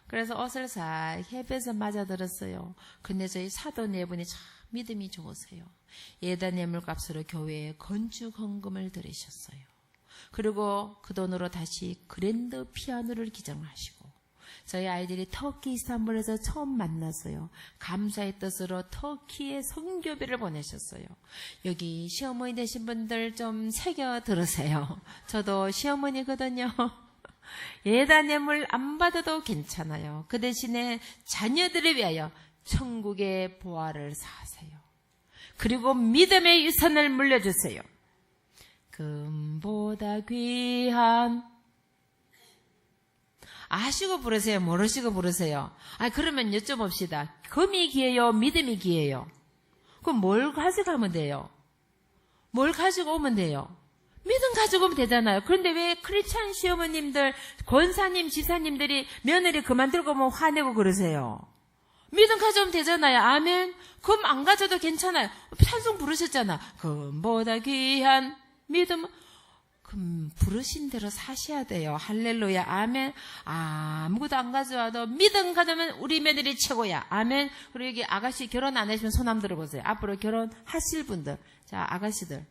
그래서 옷을 살 해배서 맞아들었어요. 근데 저희 사도 네 분이 참 믿음이 좋으세요. 예단 예물값으로 교회에 건축 헌금을 들이셨어요. 그리고 그 돈으로 다시 그랜드 피아노를 기증하시고 저희 아이들이 터키 이스탄불에서 처음 만났어요. 감사의 뜻으로 터키에 선교비를 보내셨어요. 여기 시어머니 되신 분들 좀 새겨 들으세요. 저도 시어머니거든요. 예단 예물 안 받아도 괜찮아요. 그 대신에 자녀들을 위하여 천국의 보화를 사세요. 그리고 믿음의 유산을 물려주세요. 금보다 귀한, 아시고 부르세요? 모르시고 부르세요? 그러면 여쭤봅시다. 금이 귀해요? 믿음이 귀해요? 그럼 뭘 가져가면 돼요? 뭘 가지고 오면 돼요? 믿음 가지고 오면 되잖아요. 그런데 왜 크리스찬 시어머님들, 권사님, 지사님들이 며느리 그만 들고 오면 화내고 그러세요? 믿음 가져오면 되잖아요. 아멘. 금 안 가져도 괜찮아요. 찬송 부르셨잖아. 금보다 귀한 믿음. 그럼 부르신 대로 사셔야 돼요. 할렐루야. 아멘. 아무것도 안 가져와도 믿음 가져오면 우리 며느리 최고야. 아멘. 그리고 여기 아가씨 결혼 안 하시면 손 한번 들어보세요. 앞으로 결혼하실 분들. 자, 아가씨들.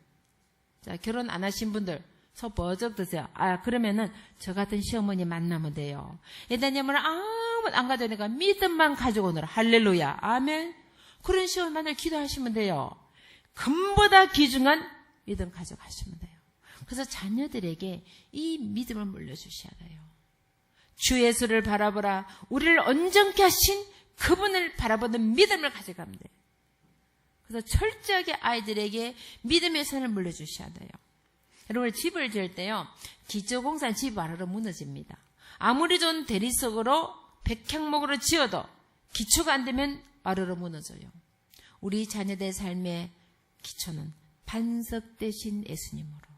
자, 결혼 안 하신 분들. 소 버적 드세요. 그러면은 저 같은 시어머니 만나면 돼요. 예단님은 아무것도 안 가져오니까 믿음만 가지고 오느라. 할렐루야. 아멘. 그런 시어머니만을 기도하시면 돼요. 금보다 귀중한 믿음 가져가시면 돼요. 그래서 자녀들에게 이 믿음을 물려주셔야 돼요. 주 예수를 바라보라. 우리를 온전케 하신 그분을 바라보는 믿음을 가져가면 돼요. 그래서 철저하게 아이들에게 믿음의 선을 물려주셔야 돼요. 여러분, 집을 지을 때요, 기초공사는 집이 와르르 무너집니다. 아무리 좋은 대리석으로 백향목으로 지어도 기초가 안 되면 와르르 무너져요. 우리 자녀들 삶의 기초는 반석 대신 예수님으로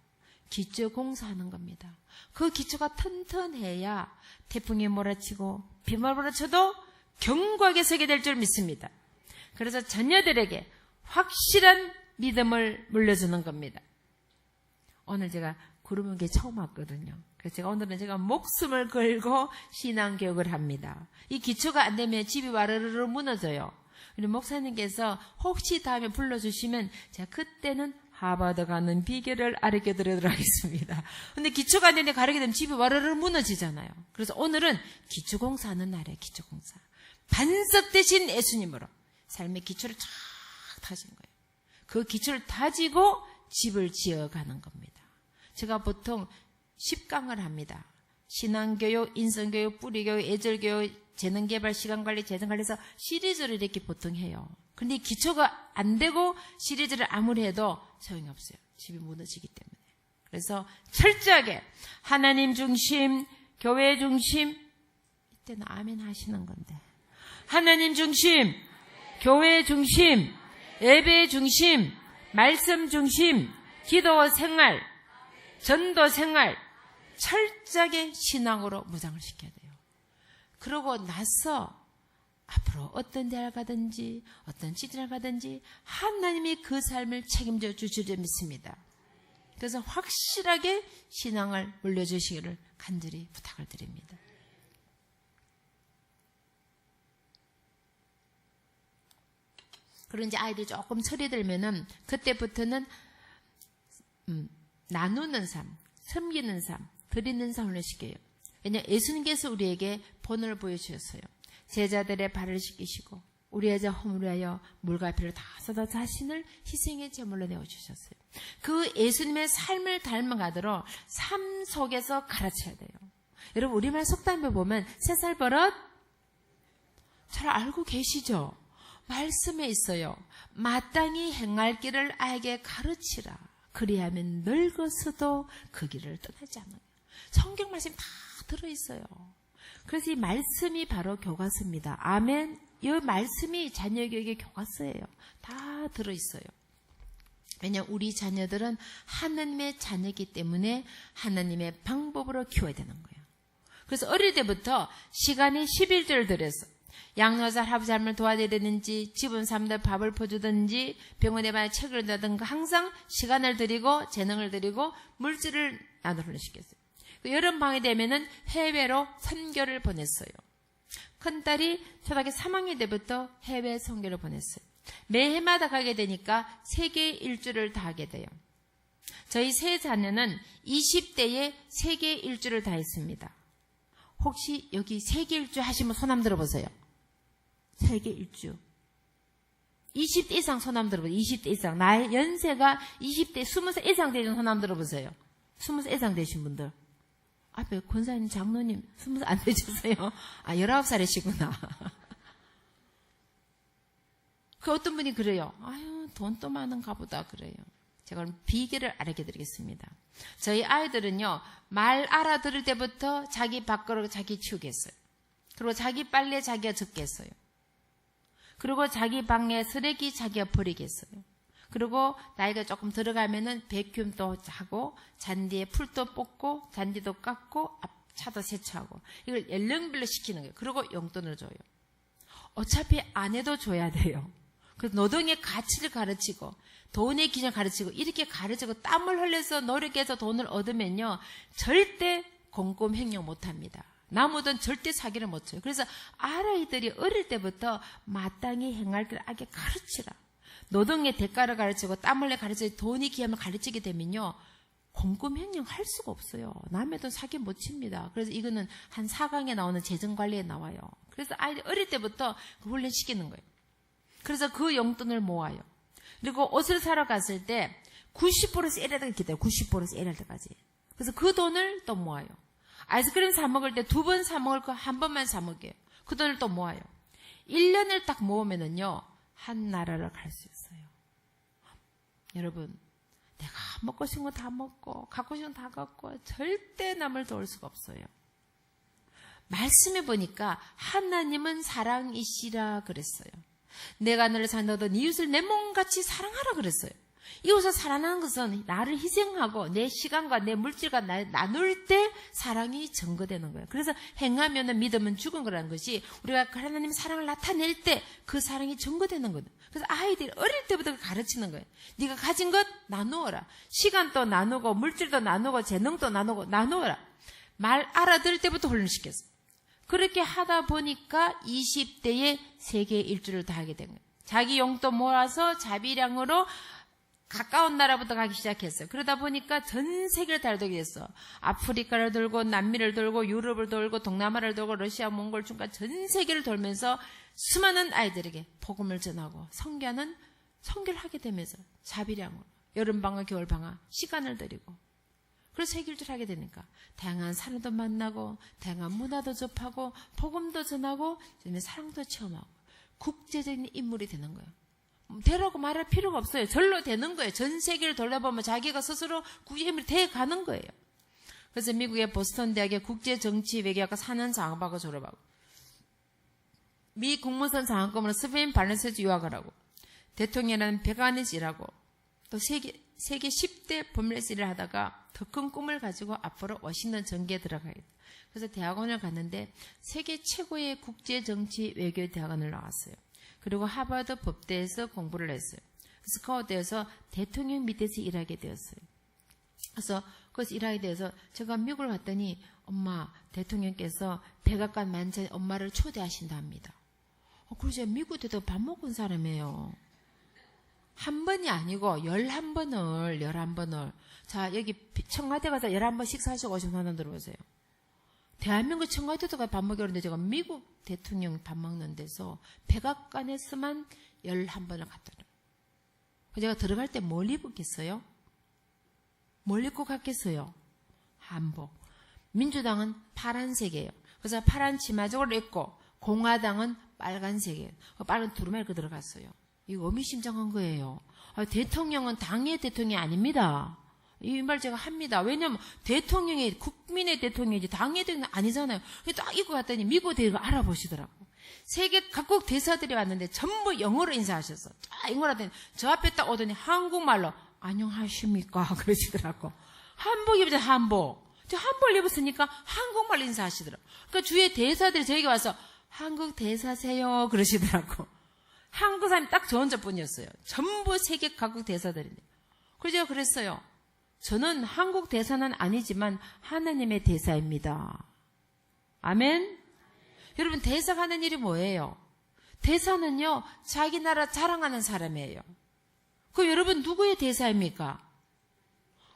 기초 공사하는 겁니다. 그 기초가 튼튼해야 태풍이 몰아치고 비만 몰아쳐도 견고하게 서게 될 줄 믿습니다. 그래서 자녀들에게 확실한 믿음을 물려주는 겁니다. 오늘 제가 구름은게 처음 왔거든요. 그래서 오늘은 제가 목숨을 걸고 신앙교육을 합니다. 이 기초가 안 되면 집이 와르르르 무너져요. 우리 목사님께서 혹시 다음에 불러주시면 제가 그때는 하버드 가는 비결을 알려드리도록 하겠습니다. 근데 기초가 안 되는데 가르게 되면 집이 와르르 무너지잖아요. 그래서 오늘은 기초공사하는 날이에요. 기초공사. 반석 대신 예수님으로 삶의 기초를 쫙 다진 거예요. 그 기초를 다지고 집을 지어가는 겁니다. 제가 보통 10강을 합니다. 신앙교육, 인성교육, 뿌리교육, 예절교육, 재능개발, 시간관리, 재정관리에서 시리즈를 이렇게 보통 해요. 근데 기초가 안 되고 시리즈를 아무리 해도 소용이 없어요. 집이 무너지기 때문에. 그래서 철저하게 하나님 중심, 교회 중심, 이때는 아멘 하시는 건데. 하나님 중심, 교회 중심, 예배 중심, 말씀 중심, 기도 생활, 전도 생활, 철저하게 신앙으로 무장을 시켜야 돼요. 그러고 나서 앞으로 어떤 대학을 가든지 어떤 직장을 가든지 하나님이 그 삶을 책임져 주실 줄 믿습니다. 그래서 확실하게 신앙을 물려주시기를 간절히 부탁을 드립니다. 그리고 이제 아이들이 조금 철이 들면은 그때부터는 나누는 삶, 섬기는 삶, 드리는 삶을 시켜요. 왜냐하면 예수님께서 우리에게 본을 보여주셨어요. 제자들의 발을 씻기시고 우리의 죄 허물하여 물과 피를 다 쏟아 자신을 희생의 제물로 내어주셨어요. 그 예수님의 삶을 닮아가도록 삶 속에서 가르쳐야 돼요. 여러분, 우리말 속담에 보면 3살 버릇 잘 알고 계시죠? 말씀에 있어요. 마땅히 행할 길을 아이에게 가르치라. 그리하면 늙어서도 그 길을 떠나지 않아요. 성경 말씀 다 들어있어요. 그래서 이 말씀이 바로 교과서입니다. 아멘. 이 말씀이 자녀 교육의 교과서예요. 다 들어있어요. 왜냐하면 우리 자녀들은 하나님의 자녀이기 때문에 하나님의 방법으로 키워야 되는 거예요. 그래서 어릴 때부터 시간이 11조를 들여서 양로자 할아버지 할머니를 도와줘야 되는지, 집은 사람들 밥을 퍼주든지, 병원에 가야 책을 읽다든가 항상 시간을 들이고 재능을 들이고 물질을 나눠 훈련시켰어요. 여름 방학이 되면은 해외로 선교를 보냈어요. 큰딸이 초등학교 3학년 때부터 해외 선교를 보냈어요. 매해마다 가게 되니까 세계 일주를 다 하게 돼요. 저희 세 자녀는 20대에 세계 일주를 다 했습니다. 혹시 여기 세계 일주 하시면 손 한번 들어보세요. 세계 일주. 20대 이상 손 한번 들어보세요. 20대 이상. 나의 연세가 20대 20살 이상 되신 손 한번 들어보세요. 20살 이상 되신 분들. 앞에 권사님, 장로님 20살 안 되셨어요? 19살이시구나. 그 어떤 분이 그래요. 아유, 돈도 많은가 보다 그래요. 제가 비결을 알려드리겠습니다. 저희 아이들은요, 말 알아들을 때부터 자기 밖으로 자기 치우겠어요. 그리고 자기 빨래 자기가 적겠어요. 그리고 자기 방에 쓰레기 자기가 버리겠어요. 그리고 나이가 조금 들어가면은 베큐움도 하고 잔디에 풀도 뽑고 잔디도 깎고 차도 세차하고 이걸 연령별로 시키는 거예요. 그리고 용돈을 줘요. 어차피 안 해도 줘야 돼요. 그래서 노동의 가치를 가르치고 돈의 기준을 가르치고 이렇게 가르치고 땀을 흘려서 노력해서 돈을 얻으면요 절대 곰곰 행용 못합니다. 나무든 절대 사기를 못 쳐요. 그래서 아이들이 어릴 때부터 마땅히 행할 길을 아게 가르치라. 노동의 대가를 가르치고 땀 흘려 가르치고 돈이 귀하면 가르치게 되면요 곰곰 행용 할 수가 없어요. 남의 돈 사기 못 칩니다. 그래서 이거는 한 4강에 나오는 재정관리에 나와요. 그래서 아이들 어릴 때부터 훈련시키는 거예요. 그래서 그 용돈을 모아요. 그리고 옷을 사러 갔을 때 90% 세일할 때까지 기다려요. 90% 세일할 때까지. 그래서 그 돈을 또 모아요. 아이스크림 사 먹을 때 2번 사 먹을 거 한 번만 사 먹게요. 그 돈을 또 모아요. 1년을 딱 모으면은요, 한 나라를 갈 수 있어요. 여러분, 내가 먹고 싶은 거 다 먹고, 갖고 싶은 거 다 갖고, 절대 남을 도울 수가 없어요. 말씀해 보니까 하나님은 사랑이시라 그랬어요. 내가 너를 사랑하여 너도 네 이웃을 내 몸같이 사랑하라 그랬어요. 이웃을 사랑하는 것은 나를 희생하고 내 시간과 내 물질과 나눌 때 사랑이 증거되는 거예요. 그래서 행하면 믿음은 죽은 거라는 것이 우리가 하나님의 사랑을 나타낼 때 그 사랑이 증거되는 거예요. 그래서 아이들이 어릴 때부터 가르치는 거예요. 네가 가진 것 나누어라. 시간도 나누고 물질도 나누고 재능도 나누고 나누어라. 말 알아들을 때부터 훈련시켰어요. 그렇게 하다 보니까 20대에 세계 일주를 다 하게 된 거예요. 자기 용돈 모아서 자비량으로 가까운 나라부터 가기 시작했어요. 그러다 보니까 전 세계를 달돌게 됐어. 아프리카를 돌고 남미를 돌고 유럽을 돌고 동남아를 돌고 러시아, 몽골, 중간 전 세계를 돌면서 수많은 아이들에게 복음을 전하고 선교를 하게 되면서 자비량으로 여름방학, 겨울방학 시간을 들이고 그래서 세계 일주를 하게 되니까 다양한 사람도 만나고 다양한 문화도 접하고 복음도 전하고 사랑도 체험하고 국제적인 인물이 되는 거예요. 되라고 말할 필요가 없어요. 절로 되는 거예요. 전 세계를 돌려보면 자기가 스스로 국제인물이 돼가는 거예요. 그래서 미국의 보스턴 대학의 국제정치외교학과 4년 장학받고 졸업하고 미 국무선 장학금으로 스페인 발렌시아주 유학을 하고 대통령이라는 백안에서 일하고 또 세계 10대 범례스 일을 하다가 더 큰 꿈을 가지고 앞으로 워싱턴 전기에 들어가겠다. 그래서 대학원을 갔는데 세계 최고의 국제정치외교대학원을 나왔어요. 그리고 하버드 법대에서 공부를 했어요. 스카우트에서 대통령 밑에서 일하게 되었어요. 그래서 거기서 일하게 돼서 제가 미국을 갔더니 엄마 대통령께서 백악관 만찬 엄마를 초대하신다 합니다. 그래서 미국 대도 밥 먹고 온 사람이에요. 한 번이 아니고 11번을 자 여기 청와대 가서 11번 식사하시고 오신 사람 들어보세요. 대한민국 청와대도 가서 밥 먹으러 오는데 제가 미국 대통령 밥 먹는 데서 백악관에서만 11번을 갔더라고요. 제가 들어갈 때 뭘 입었겠어요? 뭘 입고 갔겠어요? 한복. 민주당은 파란색이에요. 그래서 파란 치마족을 입고 공화당은 빨간색이에요. 빨간 두루마리 입고 들어갔어요. 이거 의미심장한 거예요. 대통령은 당의 대통령이 아닙니다. 이 말 제가 합니다. 왜냐면 대통령이 국민의 대통령이지 당의 대통령이 아니잖아요. 딱 입고 갔더니 미국 대를 알아보시더라고. 세계 각국 대사들이 왔는데 전부 영어로 인사하셨어. 딱 영어로 하더니 저 앞에 딱 오더니 한국말로 안녕하십니까 그러시더라고. 한복 입으세요. 한복. 저 한복을 입었으니까 한국말로 인사하시더라고. 그러니까 주위에 대사들이 저에게 와서 한국 대사세요 그러시더라고. 한국 사람이 딱 저 혼자뿐이었어요. 전부 세계 각국 대사들인데. 그래서 제가 그랬어요. 저는 한국 대사는 아니지만 하나님의 대사입니다. 아멘? 여러분 대사가 하는 일이 뭐예요? 대사는요 자기 나라 자랑하는 사람이에요. 그럼 여러분 누구의 대사입니까?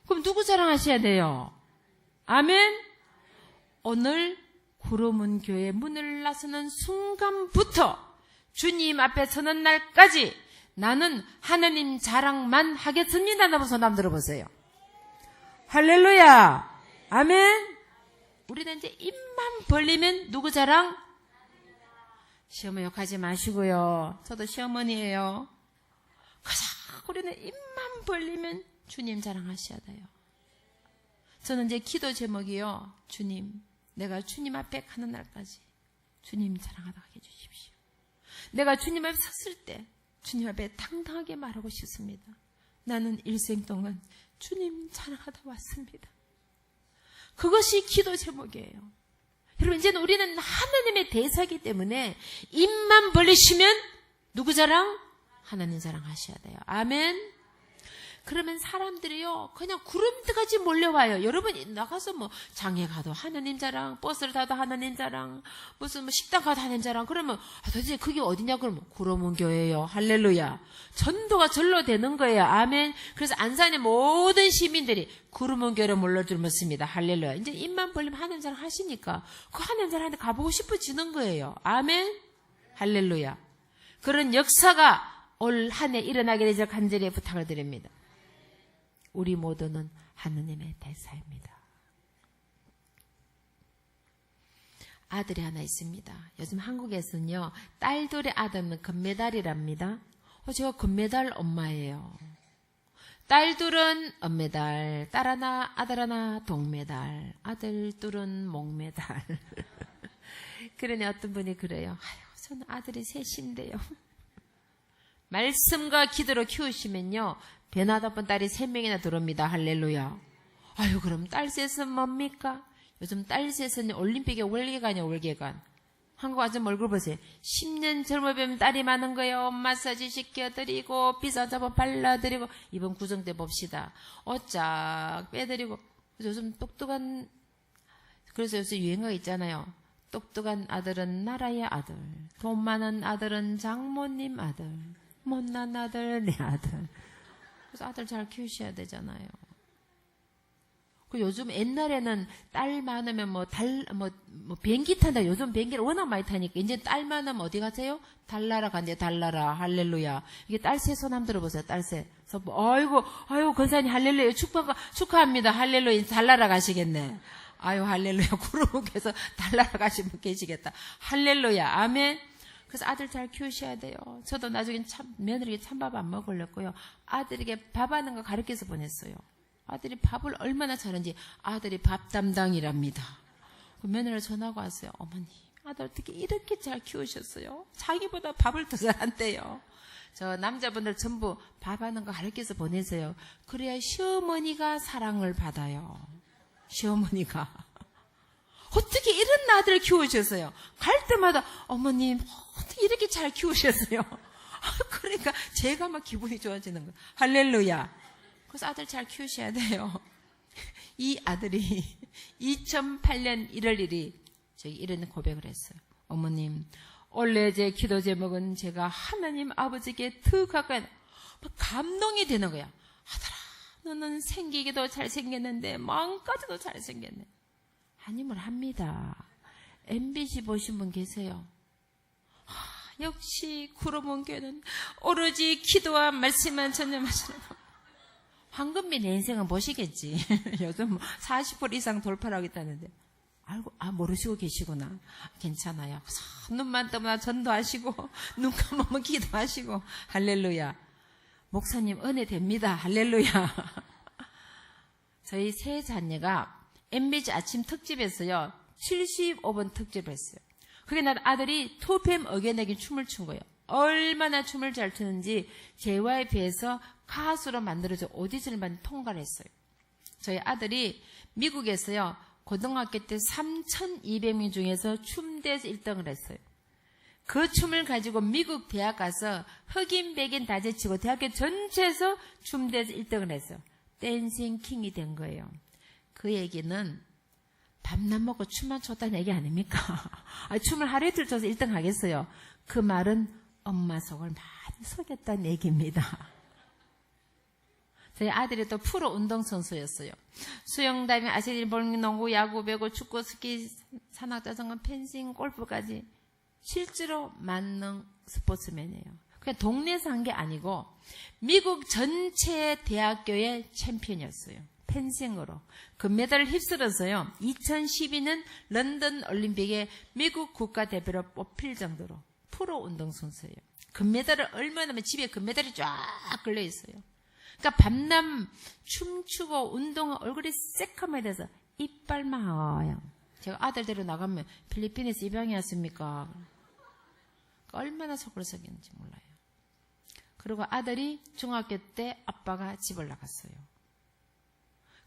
그럼 누구 자랑하셔야 돼요? 아멘? 오늘 구름은 교회 문을 나서는 순간부터 주님 앞에 서는 날까지 나는 하나님 자랑만 하겠습니다. 한번 손 한번 들어보세요. 할렐루야. 아멘. 우리는 이제 입만 벌리면 누구 자랑? 시어머니 욕하지 마시고요. 저도 시어머니예요. 가자. 우리는 입만 벌리면 주님 자랑하셔야 돼요. 저는 이제 기도 제목이요. 주님, 내가 주님 앞에 가는 날까지 주님 자랑하도록 해주십시오. 내가 주님 앞에 섰을 때 주님 앞에 당당하게 말하고 싶습니다. 나는 일생 동안 주님 자랑하다 왔습니다. 그것이 기도 제목이에요. 여러분 이제는 우리는 하나님의 대사이기 때문에 입만 벌리시면 누구 자랑? 하나님 자랑하셔야 돼요. 아멘. 그러면 사람들이요 그냥 구름대같이 몰려와요. 여러분 나가서 뭐 장에 가도 하나님 자랑, 버스를 타도 하나님 자랑, 무슨 뭐 식당 가도 하나님 자랑. 그러면 도대체 그게 어디냐? 그러면 구름은 교회예요. 할렐루야. 전도가 절로 되는 거예요. 아멘. 그래서 안산의 모든 시민들이 구름은 교회로 몰려들었습니다. 할렐루야. 이제 입만 벌리면 하나님 자랑 하시니까 그 하나님 자랑한테 가보고 싶어지는 거예요. 아멘. 할렐루야. 그런 역사가 올 한 해 일어나게 되자 간절히 부탁을 드립니다. 우리 모두는 하느님의 대사입니다. 아들이 하나 있습니다. 요즘 한국에서는요, 딸들의 아들은 금메달이랍니다. 제가 금메달 엄마예요. 딸 둘은 은메달, 딸 하나, 아들 하나 동메달, 아들 둘은 목메달. 그러니 어떤 분이 그래요. 아유, 저는 아들이 셋인데요. 말씀과 기도로 키우시면요, 변화다쁜 딸이 3명이나 들어옵니다. 할렐루야. 아유, 그럼 딸 셋은 뭡니까? 요즘 딸 셋은 올림픽의 월계관이요, 월계관. 한국 아줌마 얼굴 보세요. 10년 젊어 보면 딸이 많은 거예요. 마사지 시켜드리고 비싼 잡아 발라드리고. 이번 구정 때 봅시다. 쫙 빼드리고. 요즘 똑똑한, 그래서 요새 유행어 있잖아요. 똑똑한 아들은 나라의 아들, 돈 많은 아들은 장모님 아들, 못난 아들 내 아들. 그래서 아들 잘 키우셔야 되잖아요. 요즘 옛날에는 딸 많으면 비행기 탄다. 요즘 비행기를 워낙 많이 타니까 이제 딸 많으면 어디 가세요? 달나라 간대요. 달나라. 할렐루야. 이게 딸 셋 손 한번 들어보세요. 딸 셋. 아이고 권사님 할렐루야. 축하합니다. 할렐루야. 달나라 가시겠네. 아유 할렐루야. 구름께서 달나라 가신 분 계시겠다. 할렐루야. 아멘. 그래서 아들 잘 키우셔야 돼요. 저도 나중에 며느리에게 찬밥 안 먹으려고요. 아들에게 밥하는 거 가르쳐서 보냈어요. 아들이 밥을 얼마나 잘하는지. 아들이 밥 담당이랍니다. 그 며느리가 전화가 왔어요. 어머니, 아들 어떻게 이렇게 잘 키우셨어요? 자기보다 밥을 더 잘한대요. 저 남자분들 전부 밥하는 거 가르쳐서 보내세요. 그래야 시어머니가 사랑을 받아요. 시어머니가. 어떻게 이런 아들을 키우셨어요? 갈 때마다 어머님 어떻게 이렇게 잘 키우셨어요? 그러니까 제가 막 기분이 좋아지는 거예요. 할렐루야. 그래서 아들 잘 키우셔야 돼요. 이 아들이 2008년 1월 1일 이런 고백을 했어요. 어머님, 원래 제 기도 제목은 제가 하나님 아버지께 더 가까이, 막 감동이 되는 거야. 아들아, 너는 생기기도 잘생겼는데 마음까지도 잘생겼네. 한임을 합니다. MBC 보신 분 계세요? 역시 구름원 교회는 오로지 기도와 말씀만 전념하시는 거. 황금비 내 인생은 보시겠지. 요즘 40% 이상 돌파를 하겠다는데. 모르시고 계시구나. 괜찮아요. 눈만 뜨면 전도하시고, 눈 감으면 기도하시고. 할렐루야. 목사님 은혜 됩니다. 할렐루야. 저희 세 자녀가 MBC 아침 특집에서요, 75번 특집을 했어요. 그게 난 아들이 2PM 어게인에게 춤을 춘 거예요. 얼마나 춤을 잘 추는지 JYP에서 가수로 만들어져 오디션을 받는 통과를 했어요. 저희 아들이 미국에서요, 고등학교 때 3,200명 중에서 춤대에서 1등을 했어요. 그 춤을 가지고 미국 대학 가서 흑인 백인 다 제치고 대학교 전체에서 춤대에서 1등을 했어요. 댄싱 킹이 된 거예요. 그 얘기는 밥만 먹고 춤만 췄다는 얘기 아닙니까? 춤을 하루 이틀 춰서 1등 하겠어요. 그 말은 엄마 속을 많이 속였다는 얘기입니다. 저희 아들이 또 프로 운동선수였어요. 수영, 다이빙, 아시아인 볼링, 농구, 야구, 배구, 축구, 스키, 산악자전거, 펜싱, 골프까지 실제로 만능 스포츠맨이에요. 그냥 동네에서 한 게 아니고 미국 전체 대학교의 챔피언이었어요. 펜싱으로. 금메달을 휩쓸어서요. 2012년 런던 올림픽에 미국 국가대표로 뽑힐 정도로 프로 운동선수예요. 금메달을 얼마나 하면 집에 금메달이 쫙 걸려 있어요. 그러니까 밤낮 춤추고 운동하고 얼굴이 새까맣게 돼서 이빨만 하와요. 제가 아들 데리고 나가면 필리핀에서 입양이 왔습니까? 그러니까 얼마나 속을 썩였는지 몰라요. 그리고 아들이 중학교 때 아빠가 집을 나갔어요.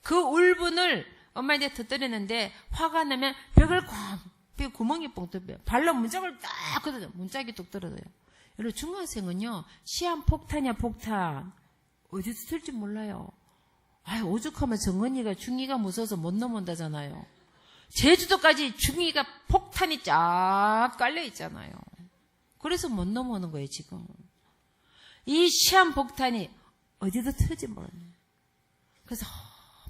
그 울분을 엄마한테 터뜨리는데 화가 나면 벽을 쾅, 벽 구멍이 뻥 뚫려요. 발로 문짝을 딱 걷어요. 문짝이 뚝 떨어져요. 여러분 중학생은요, 시한 폭탄이야 폭탄. 어디서 쓸지 몰라요. 오죽하면 정은이가 중2가 무서워서 못 넘어온다잖아요. 제주도까지 중2가 폭탄이 쫙 깔려 있잖아요. 그래서 못 넘어오는 거예요 지금. 이 시한 폭탄이 어디서 터질지 모르네. 그래서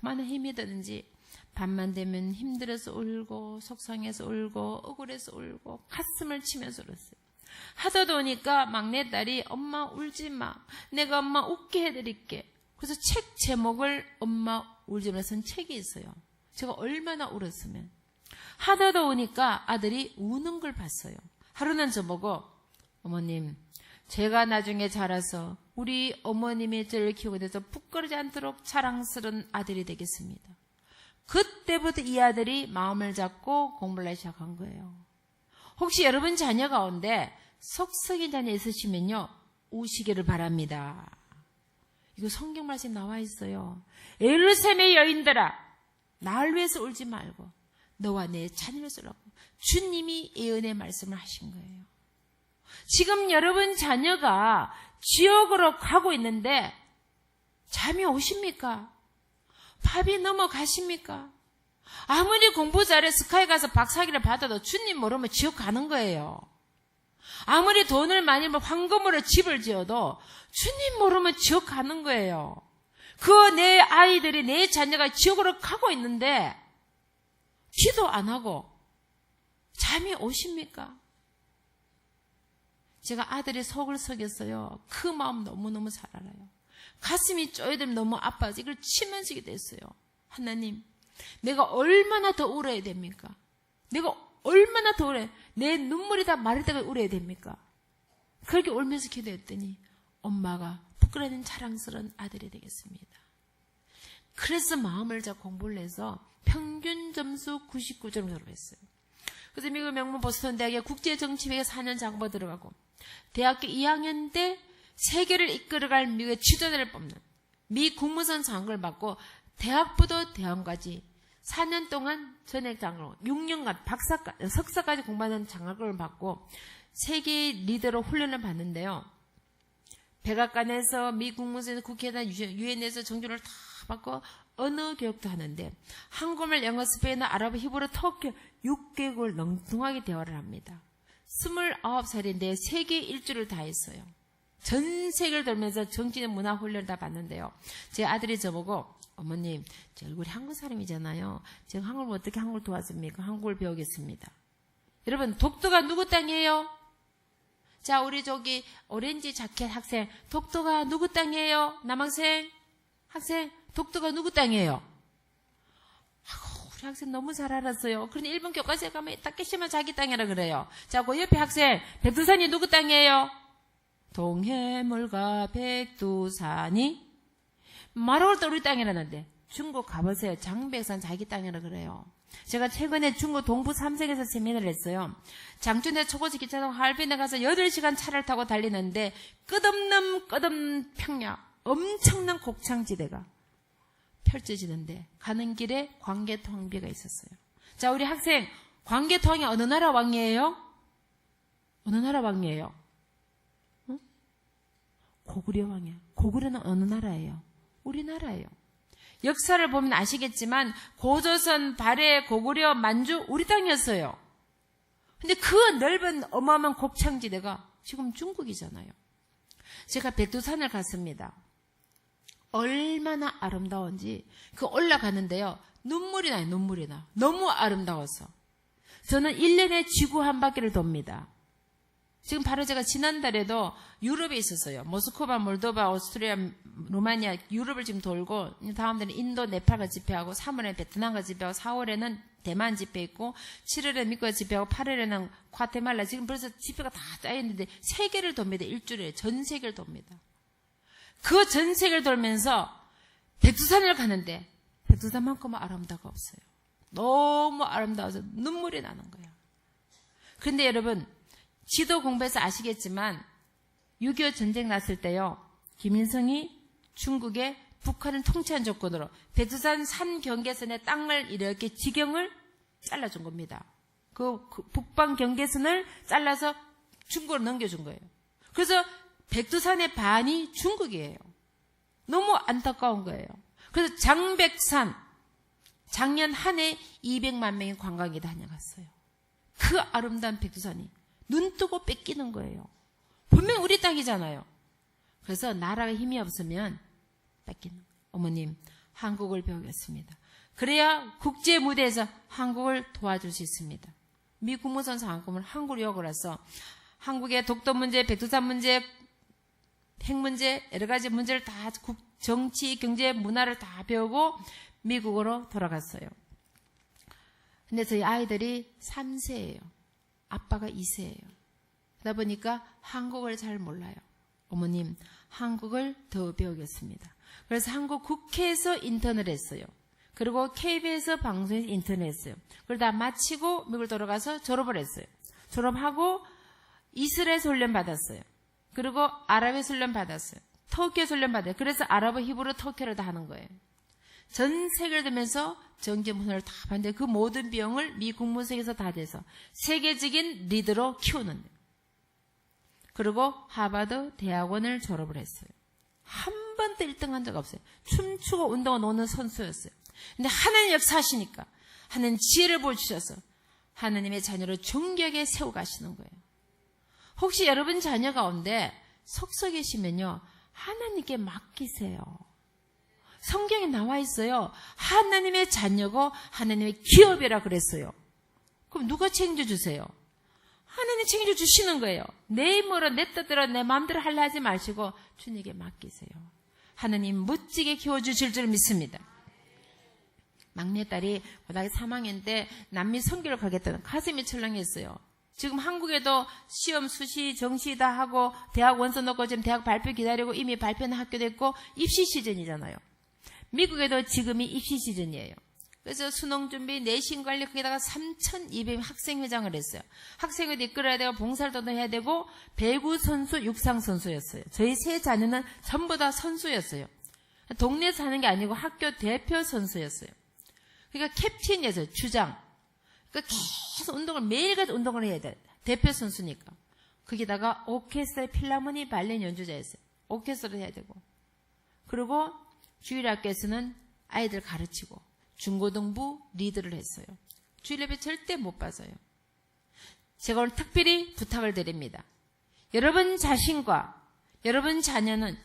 얼마나 힘이 드는지 밤만 되면 힘들어서 울고 속상해서 울고 억울해서 울고 가슴을 치면서 울었어요. 하다 보니까 막내딸이 엄마 울지 마. 내가 엄마 웃게 해드릴게. 그래서 책 제목을 엄마 울지 말라 쓴 책이 있어요. 제가 얼마나 울었으면. 하다도 오니까 아들이 우는 걸 봤어요. 하루는 저보고 어머님 제가 나중에 자라서 우리 어머님의 저를 키우게 돼서 부끄러지 않도록 자랑스러운 아들이 되겠습니다. 그때부터 이 아들이 마음을 잡고 공부를 시작한 거예요. 혹시 여러분 자녀 가운데 속썩인 자녀 있으시면요 우시기를 바랍니다. 이거 성경 말씀 나와 있어요. 예루살렘의 여인들아 날 위해서 울지 말고 너와 내 자녀를 위해서 울라고 주님이 예언의 말씀을 하신 거예요. 지금 여러분 자녀가 지옥으로 가고 있는데 잠이 오십니까? 밥이 넘어가십니까? 아무리 공부 잘해 스카이 가서 박사학위를 받아도 주님 모르면 지옥 가는 거예요. 아무리 돈을 많이 황금으로 집을 지어도 주님 모르면 지옥 가는 거예요. 그 내 아이들이 내 자녀가 지옥으로 가고 있는데 기도 안 하고 잠이 오십니까? 제가 아들의 속을 썩였어요. 그 마음 너무너무 잘 알아요. 가슴이 쪼여들면 너무 아파서 이걸 치면서 기도했어요. 하나님, 내가 얼마나 더 울어야 됩니까? 내가 얼마나 더 울어야, 내 눈물이 다 마를 때까지 울어야 됩니까? 그렇게 울면서 기도했더니 엄마가 부끄러운 자랑스러운 아들이 되겠습니다. 그래서 마음을 잡고 공부를 해서 평균 점수 99점을 졸업했어요. 그래서 미국 명문 보스턴 대학의 국제정치학에 4년 장부 들어가고 대학교 2학년 때 세계를 이끌어갈 미국의 지도자를 뽑는 미 국무선 장학을 받고 대학부도 대학까지 4년 동안 전액 장학을 6년간 석사까지 공부하는 장학을 받고 세계 리더로 훈련을 받는데요. 백악관에서 미 국무선에서 국회에서 유엔에서 정준을 다 받고 언어 교육도 하는데 한국말, 영어, 스페인어, 아랍어, 히브리, 터키 6개국을 렁뚱하게 대화를 합니다. 29살인데 세계 일주를 다 했어요. 전 세계를 돌면서 정치적 문화 훈련을 다 받는데요. 제 아들이 저보고 어머님, 제 얼굴이 한국 사람이잖아요. 제가 한국을 어떻게 한국을 도와줍니까? 한국을 배우겠습니다. 여러분, 독도가 누구 땅이에요? 자, 우리 저기 오렌지 자켓 학생, 독도가 누구 땅이에요? 남학생, 학생, 독도가 누구 땅이에요? 아이고, 우리 학생 너무 잘 알았어요. 그런데 일본 교과서에 가면 타케시마 자기 땅이라 그래요. 자, 그 옆에 학생, 백두산이 누구 땅이에요? 동해물과 백두산이 말할 때 우리 땅이라는데 중국 가보세요. 장백산 자기 땅이라 그래요. 제가 최근에 중국 동부 삼색에서 세미나를 했어요. 장춘대 초고지 기차동 하얼빈에 가서 8시간 차를 타고 달리는데 끝없는 평야, 엄청난 곡창지대가 펼쳐지는데 가는 길에 광개토왕비가 있었어요. 자, 우리 학생, 광개토왕이 어느 나라 왕이에요? 어느 나라 왕이에요? 응? 고구려 왕이에요. 고구려는 어느 나라예요? 우리나라예요. 역사를 보면 아시겠지만 고조선, 발해, 고구려, 만주 우리 땅이었어요. 근데 그 넓은 어마어마한 곡창지대가 지금 중국이잖아요. 제가 백두산을 갔습니다. 얼마나 아름다운지 그 올라가는데요. 눈물이 나요. 눈물이 나. 너무 아름다워서. 저는 1년에 지구 한 바퀴를 돕니다. 지금 바로 제가 지난달에도 유럽에 있었어요. 모스크바, 몰도바, 오스트리아, 루마니아, 유럽을 지금 돌고 다음 달에 인도, 네팔과 집회하고 3월에 베트남과 집회하고 4월에는 대만 집회 있고 7월에 미국과 집회하고 8월에는 과테말라 지금 벌써 집회가 다 짜여있는데 세계를 돕니다. 일주일에 전 세계를 돕니다. 그 전 세계를 돌면서 백두산을 가는데 백두산만큼은 아름다움가 없어요. 너무 아름다워서 눈물이 나는 거예요. 그런데 여러분 지도 공부해서 아시겠지만 6.25 전쟁 났을 때요. 김일성이 중국에 북한을 통치한 조건으로 백두산 산 경계선의 땅을 이렇게 지경을 잘라준 겁니다. 그 북방 경계선을 잘라서 중국으로 넘겨준 거예요. 그래서 백두산의 반이 중국이에요. 너무 안타까운 거예요. 그래서 장백산 작년 한 해 200만 명의 관광객이 다녀갔어요. 그 아름다운 백두산이 눈 뜨고 뺏기는 거예요. 분명히 우리 땅이잖아요. 그래서 나라가 힘이 없으면 뺏기는 거예요. 어머님, 한국을 배우겠습니다. 그래야 국제 무대에서 한국을 도와줄 수 있습니다. 미 국무선 장학금을 한국으로 요구해서 한국의 독도 문제, 백두산 문제, 핵 문제, 여러 가지 문제를 다 정치, 경제, 문화를 다 배우고 미국으로 돌아갔어요. 근데 저희 아이들이 3세예요. 아빠가 2세예요. 그러다 보니까 한국을 잘 몰라요. 어머님, 한국을 더 배우겠습니다. 그래서 한국 국회에서 인턴을 했어요. 그리고 KBS 방송에서 인턴을 했어요. 그러다 마치고 미국을 돌아가서 졸업을 했어요. 졸업하고 이스라엘에서 훈련 받았어요. 그리고 아랍에서 훈련 받았어요. 터키에서 훈련 받았어요. 그래서 아랍어, 히브리, 터키어를 다 하는 거예요. 전 세계를 들면서 정제문화를 다 봤는데 그 모든 비용을 미 국무성에서 다 돼서 세계적인 리더로 키우는 거예요. 그리고 하버드 대학원을 졸업을 했어요. 한 번도 1등 한 적 없어요. 춤추고 운동을 노는 선수였어요. 근데 하나님 역사하시니까 하나님 지혜를 보여주셔서 하나님의 자녀를 존귀하게 세워가시는 거예요. 혹시 여러분 자녀 가운데 속썩 계시면요, 하나님께 맡기세요. 성경에 나와 있어요. 하나님의 자녀고 하나님의 기업이라 그랬어요. 그럼 누가 책임져주세요? 하나님 책임져주시는 거예요. 내 힘으로 내 뜻대로 내 마음대로 하려 하지 마시고 주님께 맡기세요. 하나님 멋지게 키워주실 줄 믿습니다. 막내딸이 고등학교 3학년 때 남미 선교를 가겠다는 가슴이 철렁했어요. 지금 한국에도 시험 수시 정시 다 하고 대학 원서 넣고 지금 대학 발표 기다리고 이미 발표는 학교 됐고 입시 시즌이잖아요. 미국에도 지금이 입시 시즌이에요. 그래서 수능 준비, 내신 관리, 거기다가 3,200명 학생회장을 했어요. 학생회도 이끌어야 되고 봉사활동도 해야 되고 배구 선수, 육상 선수였어요. 저희 세 자녀는 전부 다 선수였어요. 동네에서 하는 게 아니고 학교 대표 선수였어요. 그러니까 캡틴이었어요. 주장. 그러니까 계속 운동을 매일같이 운동을 해야 돼. 대표 선수니까. 거기다가 오케스트라, 필라모니, 발레 연주자였어요. 오케스트라도 해야 되고. 그리고 주일학교에서는 아이들 가르치고 중고등부 리드를 했어요. 주일 예배 절대 못 빠져요. 제가 오늘 특별히 부탁을 드립니다. 여러분 자신과 여러분 자녀는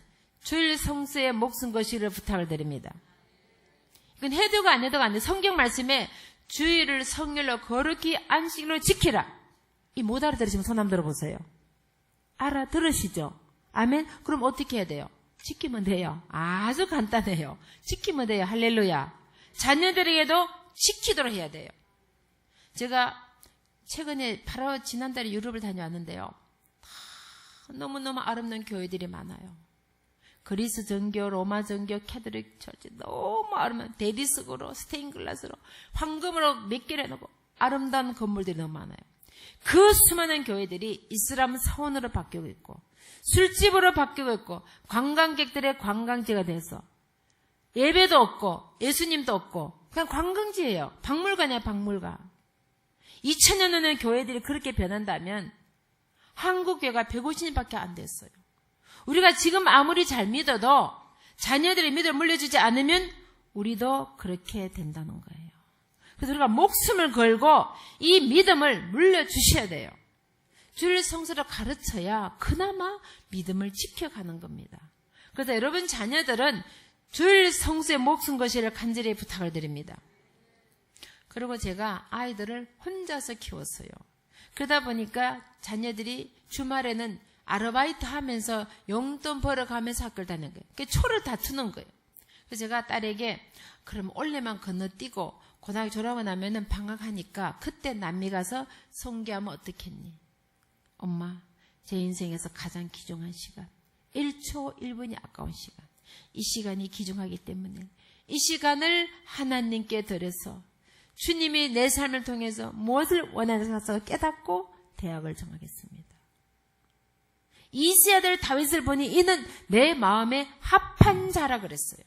주일 성수에 목숨 거시기를 부탁을 드립니다. 이건 해도가 안 해도가 안 돼. 성경 말씀에 주일을 성일로 거룩히 안식일로 지키라. 이 못 알아들으시면 손 한번 들어보세요. 알아들으시죠? 아멘? 그럼 어떻게 해야 돼요? 지키면 돼요. 아주 간단해요. 지키면 돼요. 할렐루야. 자녀들에게도 지키도록 해야 돼요. 제가 최근에 바로 지난달에 유럽을 다녀왔는데요. 너무너무 아름다운 교회들이 많아요. 그리스 정교, 로마 정교, 캐톨릭 철치 너무 아름다운 데디스으로 스테인글라스로 황금으로 몇 개를 해놓고 아름다운 건물들이 너무 많아요. 그 수많은 교회들이 이슬람 사원으로 바뀌고 있고 술집으로 바뀌고 있고 관광객들의 관광지가 돼서 예배도 없고 예수님도 없고 그냥 관광지예요. 박물관이에요. 박물관. 2000년 전에 교회들이 그렇게 변한다면 한국 교회가 150년밖에 안 됐어요. 우리가 지금 아무리 잘 믿어도 자녀들의 믿음을 물려주지 않으면 우리도 그렇게 된다는 거예요. 그래서 우리가 목숨을 걸고 이 믿음을 물려주셔야 돼요. 주일 성수를 가르쳐야 그나마 믿음을 지켜가는 겁니다. 그래서 여러분 자녀들은 주일 성수의 목숨 거시를 간절히 부탁을 드립니다. 그리고 제가 아이들을 혼자서 키웠어요. 그러다 보니까 자녀들이 주말에는 아르바이트 하면서 용돈 벌어가면서 학교를 다니는 거예요. 그러니까 초를 다투는 거예요. 그래서 제가 딸에게 그럼 올해만 건너뛰고 고등학교 졸업하고 나면은 방학하니까 그때 남미 가서 선교하면 어떻겠니? 엄마, 제 인생에서 가장 귀중한 시간 1초 1분이 아까운 시간 이 시간이 귀중하기 때문에 이 시간을 하나님께 드려서 주님이 내 삶을 통해서 무엇을 원하는지 깨닫고 대학을 정하겠습니다. 이스의 아들 다윗을 보니 이는 내 마음에 합한 자라 그랬어요.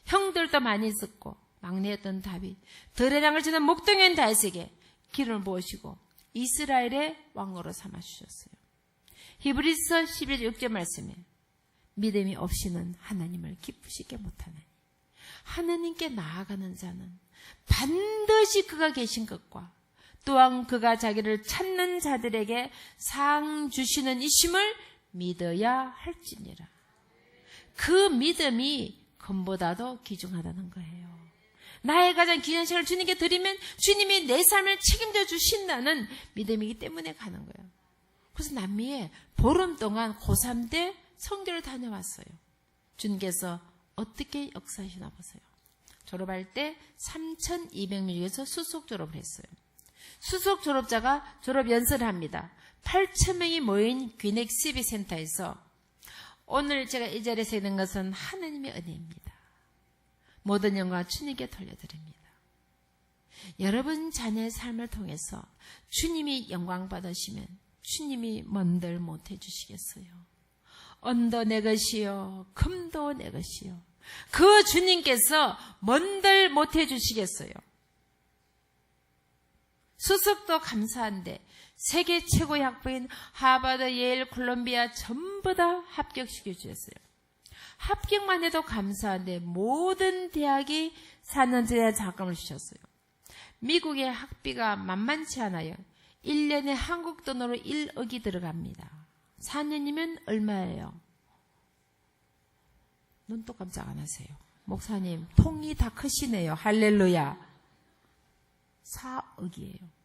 형들도 많이 있었고 막내였던 다윗, 드레랑을 지는 목동인 다윗에게 기름을 부으시고 이스라엘의 왕으로 삼아주셨어요. 히브리서 11장 6절 말씀에 믿음이 없이는 하나님을 기쁘시게 못하나니 하나님께 나아가는 자는 반드시 그가 계신 것과 또한 그가 자기를 찾는 자들에게 상 주시는 이심을 믿어야 할지니라. 그 믿음이 금보다도 귀중하다는 거예요. 나의 가장 귀한 시간을 주님께 드리면 주님이 내 삶을 책임져 주신다는 믿음이기 때문에 가는 거예요. 그래서 남미에 보름 동안 고3 때 선교를 다녀왔어요. 주님께서 어떻게 역사하시나 보세요. 졸업할 때 3,200명에서 수석 졸업을 했어요. 수석 졸업자가 졸업 연설을 합니다. 8,000명이 모인 귀넥 시비센터에서 오늘 제가 이 자리에서 있는 것은 하나님의 은혜입니다. 모든 영광 주님께 돌려드립니다. 여러분 자녀의 삶을 통해서 주님이 영광 받으시면 주님이 뭔들 못해 주시겠어요. 언도 내 것이요 금도 내 것이요. 그 주님께서 뭔들 못해 주시겠어요. 수석도 감사한데 세계 최고의 학부인 하버드, 예일, 콜롬비아 전부 다 합격시켜 주셨어요. 합격만 해도 감사한데 모든 대학이 4년제의 장학금을 주셨어요. 미국의 학비가 만만치 않아요. 1년에 한국 돈으로 1억이 들어갑니다. 4년이면 얼마예요? 눈도 깜짝 안 하세요. 목사님, 통이 다 크시네요. 할렐루야. 4억이에요.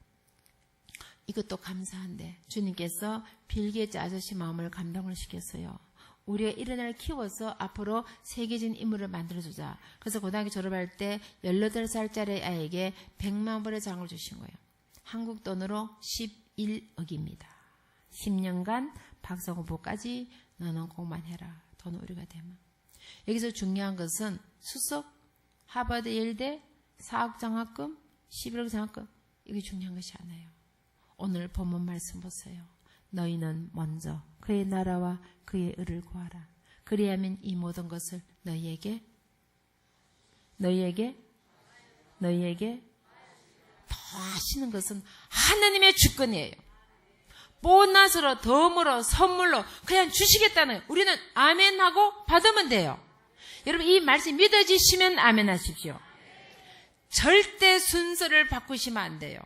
이것도 감사한데 주님께서 빌 게이츠 아저씨 마음을 감동을 시켰어요. 우리가 이런 애를 키워서 앞으로 세계적인 인물을 만들어주자. 그래서 고등학교 졸업할 때 18살짜리 아이에게 100만 불의 장을 주신 거예요. 한국 돈으로 11억입니다. 10년간 박사 공부까지 너는 공부만 해라. 돈 우리가 되면. 여기서 중요한 것은 수석, 하버드, 예일대, 4억 장학금, 11억 장학금. 이게 중요한 것이 아니에요. 오늘 본문 말씀 보세요. 너희는 먼저 그의 나라와 그의 의를 구하라. 그리하면 이 모든 것을 너희에게 더하시는 것은 하나님의 주권이에요. 보너스로, 덤으로, 선물로 그냥 주시겠다는 거예요. 우리는 아멘하고 받으면 돼요. 여러분 이 말씀 믿어지시면 아멘 하십시오. 절대 순서를 바꾸시면 안 돼요.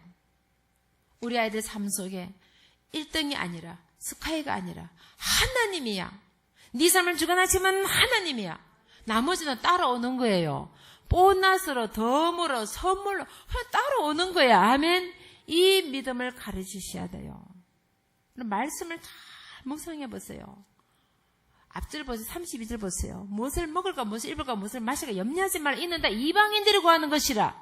우리 아이들 삶 속에 1등이 아니라 스카이가 아니라 하나님이야. 네 삶을 주관하시면 하나님이야. 나머지는 따라오는 거예요. 보너스로, 덤으로, 선물로 그냥 따라오는 거예요. 아멘. 이 믿음을 가르치셔야 돼요. 말씀을 다 묵상해 보세요. 앞줄 보세요. 32절 보세요. 무엇을 먹을까, 무엇을 입을까, 무엇을 마실까 염려하지 말라. 이는 다 이방인들이 구하는 것이라.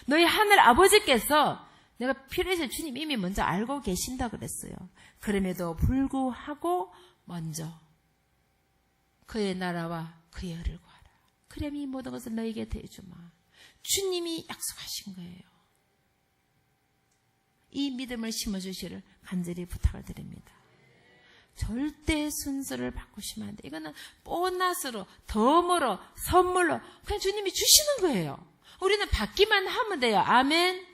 너희 하늘 아버지께서 내가 필요해서 주님 이미 먼저 알고 계신다 그랬어요. 그럼에도 불구하고 먼저 그의 나라와 그의 의를 구하라. 그러면 이 모든 것을 너에게 대주마. 주님이 약속하신 거예요. 이 믿음을 심어주시기를 간절히 부탁을 드립니다. 절대 순서를 바꾸시면 안 돼요. 이거는 보너스로, 덤으로, 선물로 그냥 주님이 주시는 거예요. 우리는 받기만 하면 돼요. 아멘.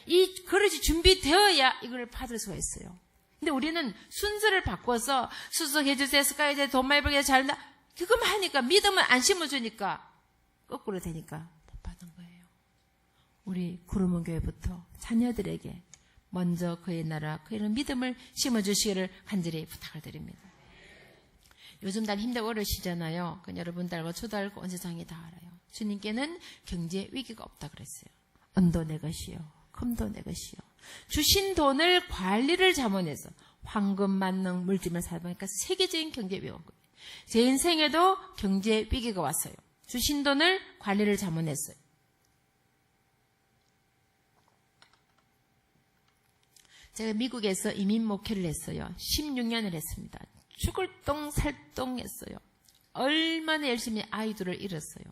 이 그릇이 준비되어야 이걸 받을 수가 있어요. 근데 우리는 순서를 바꿔서 수석해주세요, 스카이제 돈 많이 벌게 잘나 그것만 하니까 믿음은 안 심어주니까 거꾸로 되니까 못 받은 거예요. 우리 구름은 교회부터 자녀들에게 먼저 그의 나라, 그의 믿음을 심어주시기를 간절히 부탁을 드립니다. 요즘 날 힘들고 어려우시잖아요. 여러분 딸과 저도 알고 온 세상이 다 알아요. 주님께는 경제 위기가 없다 그랬어요. 은도 내 것이요, 금도 내 것이요. 주신 돈을 관리를 잘못해서 황금, 만능, 물질만 살아보니까 세계적인 경제 위기가 온 거예요. 제 인생에도 경제 위기가 왔어요. 주신 돈을 관리를 잘못했어요. 제가 미국에서 이민 목회를 했어요. 16년을 했습니다. 죽을 똥 살똥 했어요. 얼마나 열심히 아이들을 잃었어요.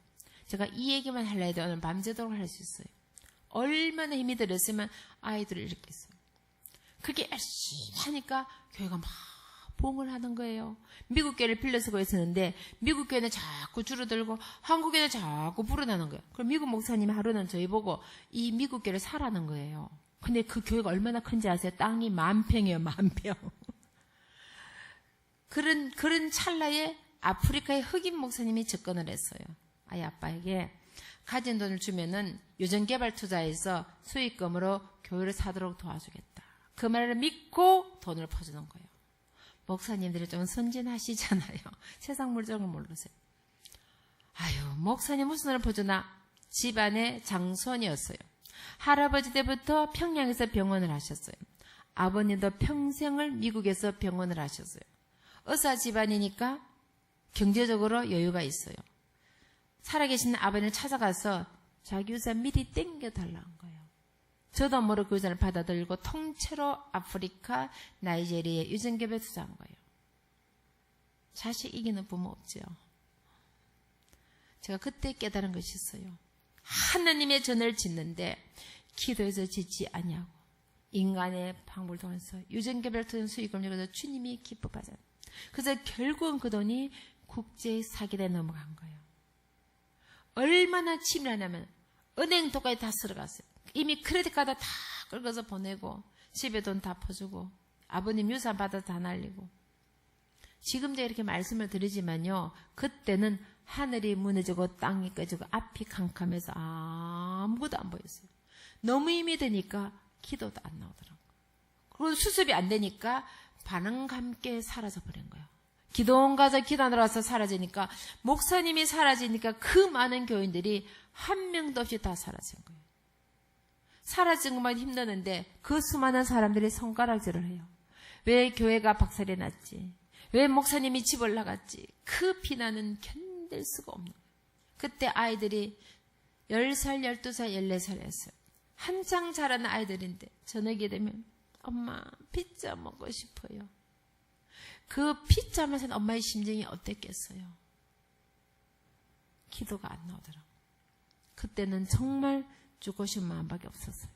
제가 이 얘기만 하려 해도 오늘 밤새도록 할 수 있어요. 얼마나 힘이 들었으면 아이들을 잃겠어요. 그게 열심히 하니까 교회가 막 부흥을 하는 거예요. 미국 교회를 빌려서고 있었는데 미국 교회는 자꾸 줄어들고 한국 교회는 자꾸 불어나는 거예요. 그럼 미국 목사님이 하루는 저희 보고 이 미국 교회를 사라는 거예요. 근데 그 교회가 얼마나 큰지 아세요? 땅이 10,000평이에요. 10,000평. 그런 찰나에 아프리카의 흑인 목사님이 접근을 했어요. 아이 아빠에게 가진 돈을 주면은 유전개발 투자해서 수익금으로 교회를 사도록 도와주겠다. 그 말을 믿고 돈을 퍼주는 거예요. 목사님들이 좀 선진하시잖아요. 세상 물정을 모르세요. 아유, 목사님 무슨 돈을 퍼주나? 집안의 장손이었어요. 할아버지 때부터 평양에서 병원을 하셨어요. 아버님도 평생을 미국에서 병원을 하셨어요. 의사 집안이니까 경제적으로 여유가 있어요. 살아계신 아버지를 찾아가서 자기 유산 미리 땡겨달라는 거예요. 저도 모르고 그 유산을 받아들이고 통째로 아프리카, 나이제리아에 유전개별 투자한 거예요. 자식 이기는 부모 없죠. 제가 그때 깨달은 것이 있어요. 하나님의 전을 짓는데 기도해서 짓지 아니하고 인간의 방법을 통해서 유전개별 투자 수익을 내서 주님이 기뻐하잖아요. 그래서 결국은 그 돈이 국제 사기대에 넘어간 거예요. 얼마나 치밀하냐면 은행 돈까지 다 쓸어갔어요. 이미 크레딧 카드 다 긁어서 보내고 집에 돈 다 퍼주고 아버님 유산 받아 다 날리고. 지금 제가 이렇게 말씀을 드리지만요, 그때는 하늘이 무너지고 땅이 깨지고 앞이 캄캄해서 아무것도 안 보였어요. 너무 힘이 드니까 기도도 안 나오더라고요. 그리고 수습이 안 되니까 반응과 함께 사라져 버린 거예요. 기도원 가서 기도하러 와서 사라지니까, 목사님이 사라지니까 그 많은 교인들이 한 명도 없이 다 사라진 거예요. 사라진 것만 힘드는데 그 수많은 사람들이 손가락질을 해요. 왜 교회가 박살이 났지? 왜 목사님이 집을 나갔지? 그 비난은 견딜 수가 없는 거예요. 그때 아이들이 10살, 12살, 14살이었어요. 한창 자라는 아이들인데 저녁이 되면 엄마 피자 먹고 싶어요. 그 피자 맛은 엄마의 심정이 어땠겠어요? 기도가 안 나오더라고요. 그때는 정말 주고 싶은 마음밖에 없었어요.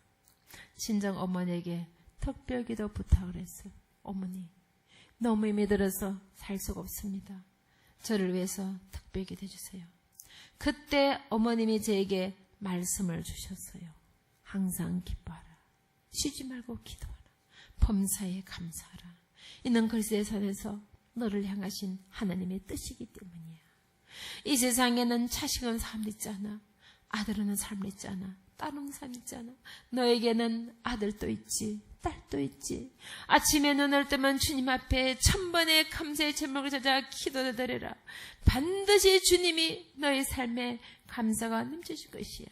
친정 어머니에게 특별기도 부탁을 했어요. 어머니, 너무 힘이 들어서 살 수가 없습니다. 저를 위해서 특별기도 해주세요. 그때 어머님이 저에게 말씀을 주셨어요. 항상 기뻐하라. 쉬지 말고 기도하라. 범사에 감사하라. 이는 글쎄의 산에서 너를 향하신 하나님의 뜻이기 때문이야. 이 세상에는 자식은 삶 있지 않아. 아들은 삶 있지 않아. 딸은 삶 있지 않아. 너에게는 아들도 있지. 딸도 있지. 아침에 눈을 뜨면 주님 앞에 1000번의 감사의 제목을 찾아 기도드려라. 반드시 주님이 너의 삶에 감사가 넘치실 것이야.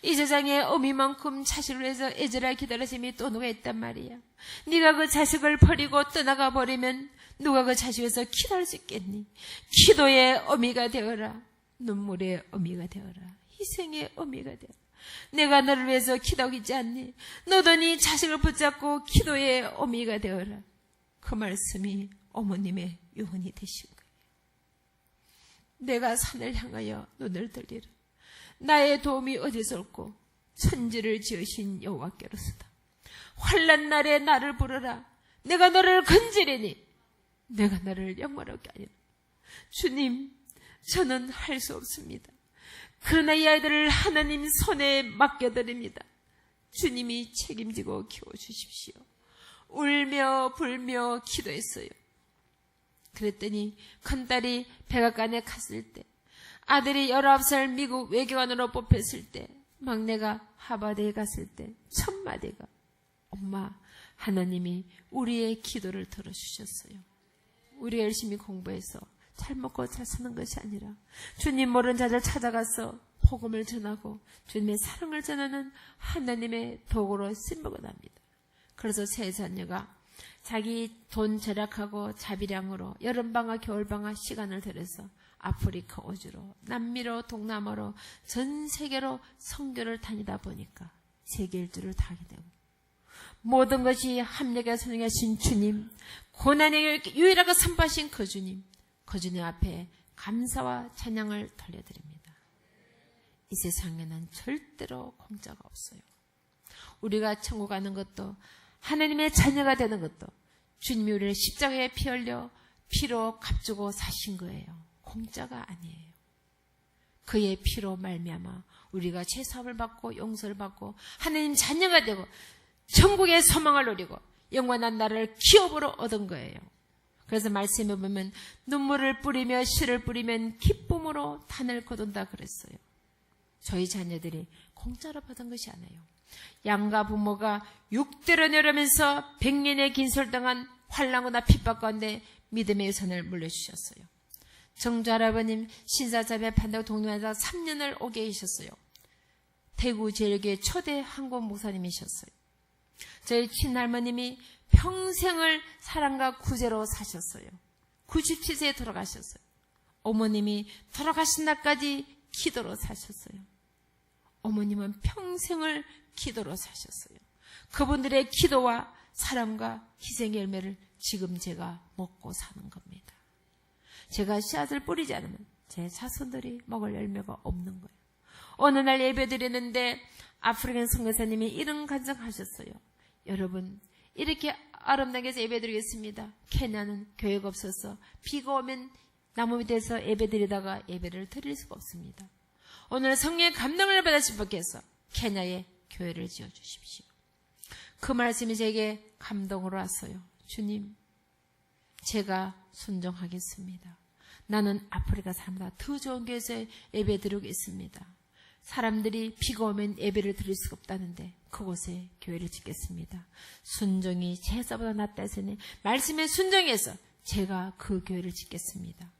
이 세상에 어미만큼 자식을 위해서 애절하게 기다리심이 또 누가 있단 말이야. 네가 그 자식을 버리고 떠나가 버리면 누가 그 자식을 위해서 기도할 수 있겠니? 기도의 어미가 되어라. 눈물의 어미가 되어라. 희생의 어미가 되어라. 내가 너를 위해서 기도하고 있지 않니? 너도 네 자식을 붙잡고 기도의 어미가 되어라. 그 말씀이 어머님의 유언이 되신 거예요. 내가 산을 향하여 눈을 들리라. 나의 도움이 어디서 올고 천지를 지으신 여호와께로서다. 환난 날에 나를 부르라. 내가 너를 건지리니 내가 너를 영원하게 하리라. 주님, 저는 할 수 없습니다. 그러나 이 아이들을 하나님 손에 맡겨드립니다. 주님이 책임지고 키워주십시오. 울며 불며 기도했어요. 그랬더니 큰딸이 백악관에 갔을 때, 아들이 19살 미국 외교관으로 뽑혔을 때, 막내가 하버드에 갔을 때 첫 마디가 엄마, 하나님이 우리의 기도를 들어주셨어요. 우리가 열심히 공부해서 잘 먹고 잘 사는 것이 아니라 주님 모르는 자들 찾아가서 복음을 전하고 주님의 사랑을 전하는 하나님의 도구로 쓰임받고 합니다. 그래서 세 자녀가 자기 돈 절약하고 자비량으로 여름방학 겨울방학 시간을 들여서 아프리카 오주로 남미로 동남아로 전 세계로 선교를 다니다 보니까 세계 일주를 다 하게 되고, 모든 것이 합력에 선행하신 주님, 고난에 유일하게 선포하신 그 주님, 그 주님 앞에 감사와 찬양을 돌려드립니다. 이 세상에는 절대로 공짜가 없어요. 우리가 천국 가는 것도, 하나님의 자녀가 되는 것도 주님이 우리를 십자가에 피 흘려 피로 값주고 사신 거예요. 공짜가 아니에요. 그의 피로 말미암아 우리가 죄사함을 받고 용서를 받고 하나님 자녀가 되고 천국의 소망을 누리고 영원한 나라를 기업으로 얻은 거예요. 그래서 말씀에 보면 눈물을 뿌리며 씨를 뿌리면 기쁨으로 단을 거둔다 그랬어요. 저희 자녀들이 공짜로 받은 것이 아니에요. 양가 부모가 6대로 내려면서 100년의 긴설당한 환난과 핍박 가운데 믿음의 선을 물려주셨어요. 정주 할아버님 신사잡에 판다고 동료하다 3년을 오게 계셨어요. 대구 제일교회 초대 한국 목사님이셨어요. 저희 친할머님이 평생을 사랑과 구제로 사셨어요. 97세에 돌아가셨어요. 어머님이 돌아가신 날까지 기도로 사셨어요. 어머님은 평생을 기도로 사셨어요. 그분들의 기도와 사랑과 희생의 열매를 지금 제가 먹고 사는 겁니다. 제가 씨앗을 뿌리지 않으면 제 자손들이 먹을 열매가 없는 거예요. 어느 날 예배 드리는데 아프리칸 선교사님이 이런 간증하셨어요. 여러분, 이렇게 아름답게 해서 예배 드리겠습니다. 케냐는 교회가 없어서 비가 오면 나무 밑에서 예배 드리다가 예배를 드릴 수가 없습니다. 오늘 성령의 감동을 받으신 분께서 케냐에 교회를 지어주십시오. 그 말씀이 제게 감동으로 왔어요. 주님, 제가 순종하겠습니다. 나는 아프리카 사람보다 더 좋은 교회에서 예배 드리겠습니다. 사람들이 비가 오면 예배를 드릴 수가 없다는데 그곳에 교회를 짓겠습니다. 순종이 제사보다 낫다 했으니 말씀에 순종해서 제가 그 교회를 짓겠습니다.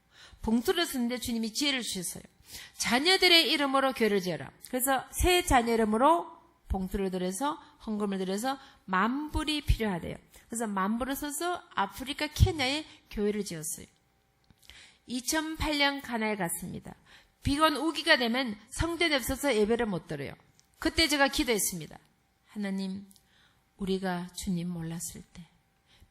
봉투를 쓰는데 주님이 지혜를 주셨어요. 자녀들의 이름으로 교회를 지어라. 그래서 세 자녀 이름으로 봉투를 들여서 헌금을 들여서 10,000불이 필요하대요. 그래서 10,000불을 써서 아프리카 케냐에 교회를 지었어요. 2008년 가나에 갔습니다. 비건 우기가 되면 성전에 없어서 예배를 못 드려요. 그때 제가 기도했습니다. 하나님, 우리가 주님 몰랐을 때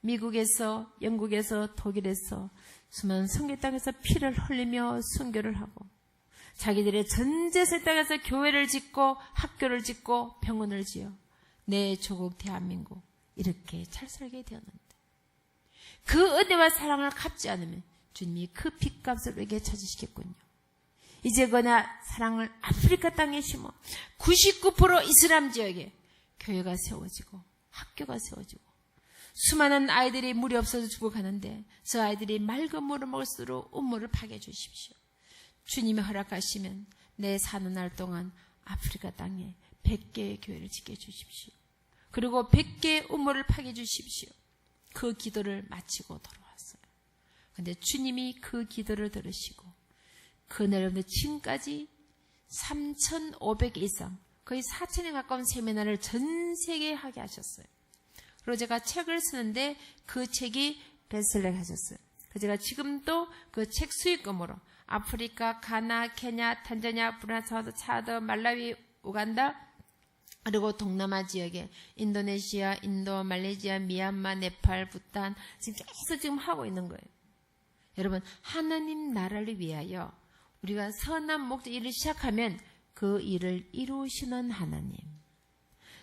미국에서, 영국에서, 독일에서 수많은 선교 땅에서 피를 흘리며 순교를 하고 자기들의 전재산 땅에서 교회를 짓고 학교를 짓고 병원을 지어 내 조국 대한민국 이렇게 잘 살게 되었는데 그 은혜와 사랑을 갚지 않으면 주님이 그 핏값을 우리에게 찾으시겠군요. 이제 그나 사랑을 아프리카 땅에 심어 99% 이슬람 지역에 교회가 세워지고 학교가 세워지고 수많은 아이들이 물이 없어서 죽어가는데 저 아이들이 맑은 물을 먹을수록 운물을 파게 해주십시오. 주님이 허락하시면 내 사는 날 동안 아프리카 땅에 100개의 교회를 짓게 해주십시오. 그리고 100개의 운물을 파게 해주십시오. 그 기도를 마치고 돌아왔어요. 그런데 주님이 그 기도를 들으시고 그날 여러분들 지금까지 3,500개 이상 거의 4,000에 가까운 세미나를 전 세계에 하게 하셨어요. 그리고 제가 책을 쓰는데 그 책이 베스트셀러 하셨어요. 그래서 제가 지금도 그 책 수익금으로 아프리카, 가나, 케냐, 탄자니아, 브라자도, 차드, 말라위, 우간다 그리고 동남아 지역에 인도네시아, 인도, 말레이시아, 미얀마, 네팔, 부탄 지금 계속 지금 하고 있는 거예요. 여러분, 하나님 나라를 위하여 우리가 선한 목적 일을 시작하면 그 일을 이루시는 하나님,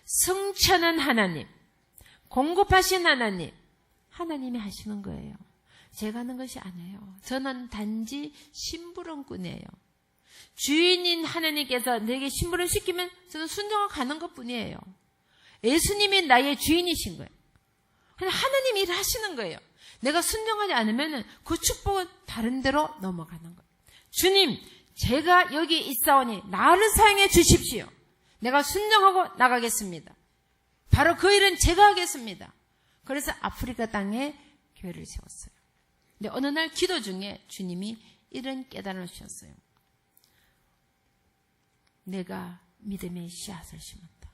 성취하는 하나님, 공급하신 하나님, 하나님이 하시는 거예요. 제가 하는 것이 아니에요. 저는 단지 심부름꾼이에요. 주인인 하나님께서 내게 심부름 시키면 저는 순종하고 가는 것뿐이에요. 예수님이 나의 주인이신 거예요. 그냥 하나님이 일을 하시는 거예요. 내가 순종하지 않으면 그 축복은 다른 데로 넘어가는 거예요. 주님, 제가 여기 있사오니 나를 사용해 주십시오. 내가 순종하고 나가겠습니다. 바로 그 일은 제가 하겠습니다. 그래서 아프리카 땅에 교회를 세웠어요. 근데 어느 날 기도 중에 주님이 이런 깨달음을 주셨어요. 내가 믿음의 씨앗을 심었다.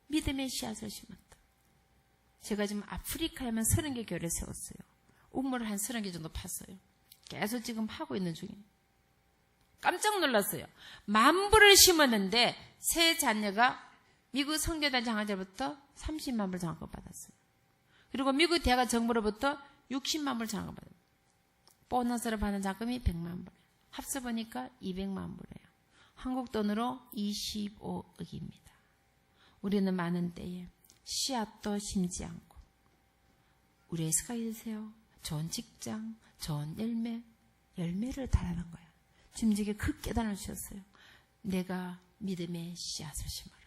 믿음의 씨앗을 심었다. 제가 지금 아프리카에만 30개 교회를 세웠어요. 우물을 한 30개 정도 팠어요. 계속 지금 하고 있는 중이에요. 깜짝 놀랐어요. 10,000불을 심었는데 세 자녀가 미국 성교단 장학자로부터 30만 불 장학금 받았어요. 그리고 미국 대학 정부로부터 60만 불 장학금 받았어요. 보너스를 받는 장학금이 100만 불. 합쳐 보니까 200만 불이에요. 한국 돈으로 25억입니다. 우리는 많은 때에 씨앗도 심지 않고 우리의 생각이 드세요. 좋은 직장, 좋은 열매를 달라는 거야. 지금 제게 그 깨달음을 주셨어요. 내가 믿음의 씨앗을 심어라.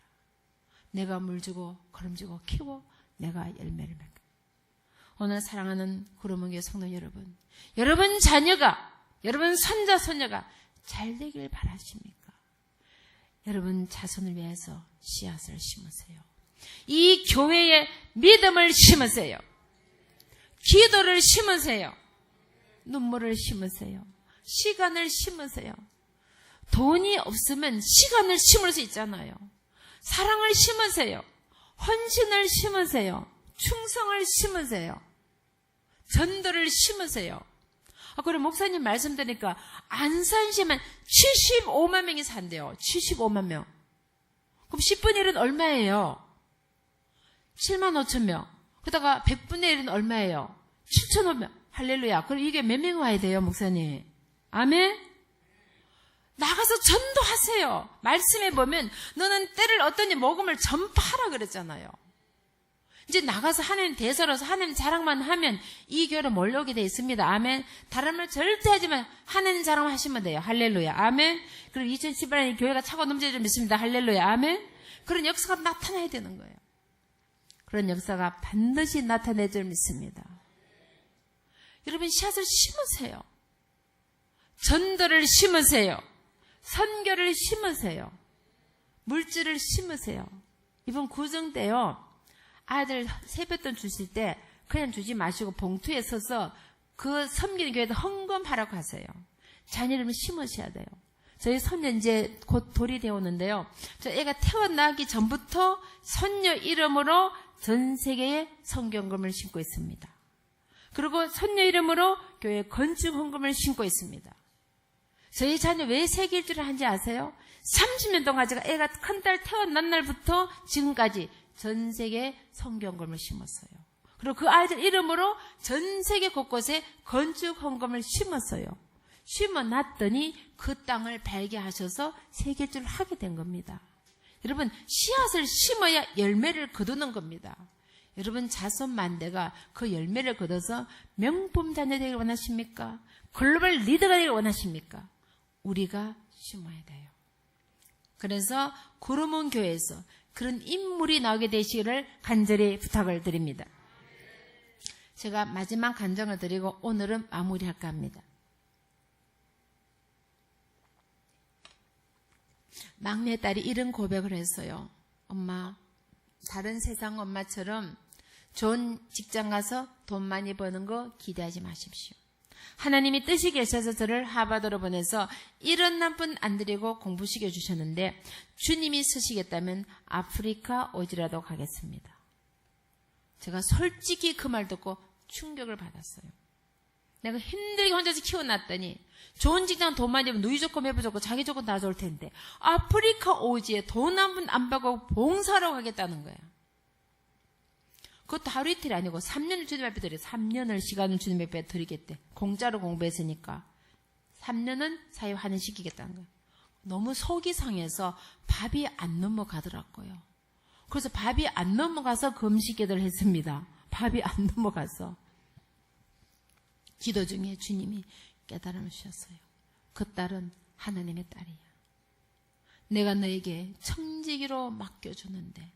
내가 물주고 거름주고 키워 내가 열매를 맺고. 오늘 사랑하는 구름원교회 성도 여러분, 여러분 자녀가, 여러분 손자 손녀가 잘 되길 바라십니까? 여러분 자손을 위해서 씨앗을 심으세요. 이 교회에 믿음을 심으세요. 기도를 심으세요. 눈물을 심으세요. 시간을 심으세요. 돈이 없으면 시간을 심을 수 있잖아요. 사랑을 심으세요. 헌신을 심으세요. 충성을 심으세요. 전도를 심으세요. 그럼 목사님 말씀 드리니까 안산시만 75만 명이 산대요. 75만 명. 그럼 10분의 1은 얼마예요? 7만 5천 명. 그러다가 100분의 1은 얼마예요? 7,500명. 할렐루야. 그럼 이게 몇 명 와야 돼요, 목사님? 아멘? 나가서 전도하세요. 말씀에 보면 너는 때를 얻더니 복음을 전파하라 그랬잖아요. 이제 나가서 하나님 대서로서 하나님 자랑만 하면 이 교회로 몰려오게 되어 있습니다. 아멘. 다른 말 절대 하지만 하나님 자랑만 하시면 돼요. 할렐루야. 아멘. 그리고 2018년에 교회가 차고 넘쳐질 줄 믿습니다. 할렐루야. 아멘. 그런 역사가 나타나야 되는 거예요. 그런 역사가 반드시 나타날 줄 믿습니다. 여러분 씨앗을 심으세요. 전도를 심으세요. 선교를 심으세요. 물질을 심으세요. 이번 구정 때요. 아들 세뱃돈 주실 때 그냥 주지 마시고 봉투에 써서 그 섬기는 교회에다 헌금하라고 하세요. 자녀를 심으셔야 돼요. 저희 손녀 이제 곧 돌이 되어 오는데요. 저 애가 태어나기 전부터 손녀 이름으로 전 세계에 성경금을 심고 있습니다. 그리고 손녀 이름으로 교회 건축 헌금을 심고 있습니다. 저희 자녀 왜 세계일주를 한지 아세요? 30년 동안 제가 애가 큰딸 태어난 날부터 지금까지 전 세계 성경금을 심었어요. 그리고 그 아이들 이름으로 전 세계 곳곳에 건축 헌금을 심었어요. 심어놨더니 그 땅을 발견하셔서 세계일주를 하게 된 겁니다. 여러분 씨앗을 심어야 열매를 거두는 겁니다. 여러분 자손만대가 그 열매를 거둬서 명품 자녀 되기를 원하십니까? 글로벌 리더가 되기를 원하십니까? 우리가 심어야 돼요. 그래서 구름원 교회에서 그런 인물이 나오게 되시기를 간절히 부탁을 드립니다. 제가 마지막 간증을 드리고 오늘은 마무리할까 합니다. 막내딸이 이런 고백을 했어요. 엄마, 다른 세상 엄마처럼 좋은 직장 가서 돈 많이 버는 거 기대하지 마십시오. 하나님이 뜻이 계셔서 저를 하버드로 보내서 이런 남뿐 안 드리고 공부시켜 주셨는데 주님이 쓰시겠다면 아프리카 오지라도 가겠습니다. 제가 솔직히 그 말 듣고 충격을 받았어요. 내가 힘들게 혼자서 키워놨더니 좋은 직장 돈 많이 벌면 누이 조건 해부 조건 자기 조건 다 좋을 텐데 아프리카 오지에 돈 한 푼 안 받고 봉사하러 가겠다는 거예요. 그것도 하루 이틀이 아니고 3년을 주님 앞에 드려요. 3년을 시간을 주님 앞에 드리겠대. 공짜로 공부했으니까 3년은 사회 환원시키겠다는 거예요. 너무 속이 상해서 밥이 안 넘어가더라고요. 그래서 밥이 안 넘어가서 금식기도를 했습니다. 밥이 안 넘어가서 기도 중에 주님이 깨달음을 주셨어요. 그 딸은 하나님의 딸이야. 내가 너에게 청지기로 맡겨주는데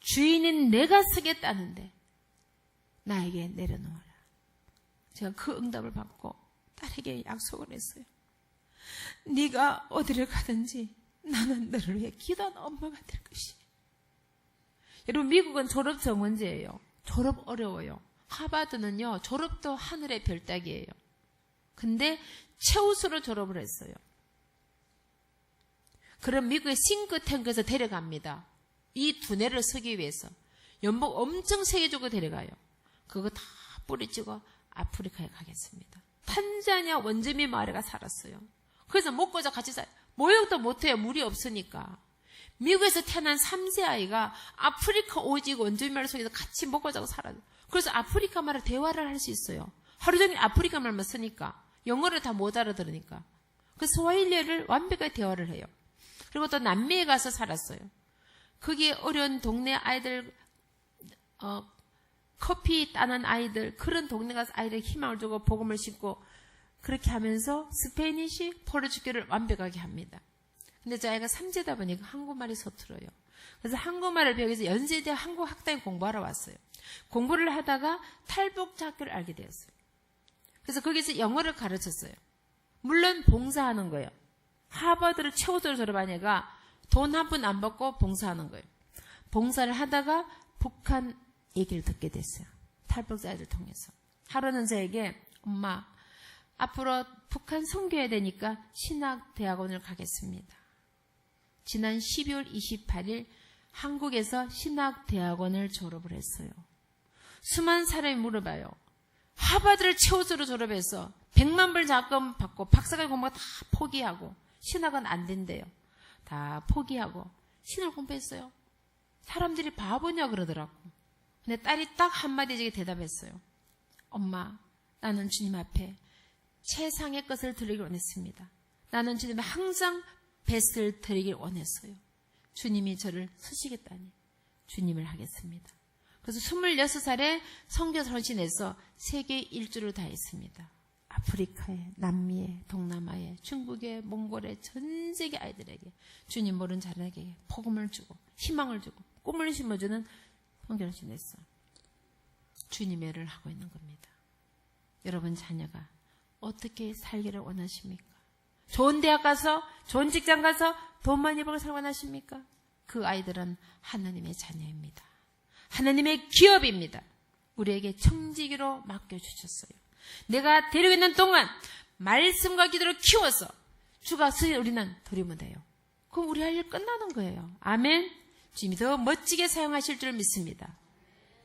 주인인 내가 쓰겠다는데 나에게 내려놓아라. 제가 그 응답을 받고 딸에게 약속을 했어요. 네가 어디를 가든지 나는 너를 위해 기도하는 엄마가 될 것이야. 여러분 미국은 졸업 정원제예요. 졸업 어려워요. 하버드는요 졸업도 하늘의 별따기예요. 근데 최우수로 졸업을 했어요. 그럼 미국의 싱크탱크에서 데려갑니다. 이 두뇌를 쓰기 위해서 연봉 엄청 세계적으로 데려가요. 그거 다 뿌리치고 아프리카에 가겠습니다. 탄자니아 원주민 마을에 가 살았어요. 그래서 먹고자 같이 모욕도 못해요. 물이 없으니까. 미국에서 태어난 3세 아이가 아프리카 오직 원주민 마을 속에서 같이 먹고 자고 살아요. 그래서 아프리카 말을 대화를 할 수 있어요. 하루 종일 아프리카 말만 쓰니까. 영어를 다 못 알아들으니까. 그래서 스와힐리어를 완벽하게 대화를 해요. 그리고 또 남미에 가서 살았어요. 거기에 어려운 동네 아이들, 커피 따는 아이들, 그런 동네 가서 아이들 희망을 주고 복음을 심고 그렇게 하면서 스페니쉬, 포르투갈을 완벽하게 합니다. 근데 저 아이가 3세다 보니까 한국말이 서툴어요. 그래서 한국말을 배우기 위해서 연세대 한국학당에 공부하러 왔어요. 공부를 하다가 탈북자 학교를 알게 되었어요. 그래서 거기서 영어를 가르쳤어요. 물론 봉사하는 거예요. 하버드를 최고로 졸업한 애가 돈 한 푼 안 받고 봉사하는 거예요. 봉사를 하다가 북한 얘기를 듣게 됐어요. 탈북자들 통해서. 하루는 저에게 엄마 앞으로 북한 선교해야 되니까 신학대학원을 가겠습니다. 지난 12월 28일 한국에서 신학대학원을 졸업을 했어요. 수많은 사람이 물어봐요. 하버드를 최우수로 졸업해서 100만 불 자금 받고 박사과정 공부 다 포기하고 신학은 안 된대요. 다 포기하고 신을 공부했어요. 사람들이 바보냐 그러더라고. 근데 딸이 딱 한마디 대답했어요. 엄마, 나는 주님 앞에 최상의 것을 드리길 원했습니다. 나는 주님에 항상 베스트를 드리길 원했어요. 주님이 저를 쓰시겠다니 주님을 하겠습니다. 그래서 26살에 선교사 헌신해서 세계 일주를 다 했습니다. 아프리카에, 남미에, 동남아에, 중국에, 몽골에, 전 세계 아이들에게 주님 모르는 자들에게 복음을 주고 희망을 주고 꿈을 심어주는 선교사 헌신했어. 주님의 일을 하고 있는 겁니다. 여러분 자녀가 어떻게 살기를 원하십니까? 좋은 대학 가서, 좋은 직장 가서 돈 많이 벌고 살기 원하십니까? 그 아이들은 하나님의 자녀입니다. 하나님의 기업입니다. 우리에게 청지기로 맡겨주셨어요. 내가 데리고 있는 동안 말씀과 기도로 키워서 주가 쓰여 우리는 드리면 돼요. 그럼 우리 할 일 끝나는 거예요. 아멘. 주님이 더 멋지게 사용하실 줄 믿습니다.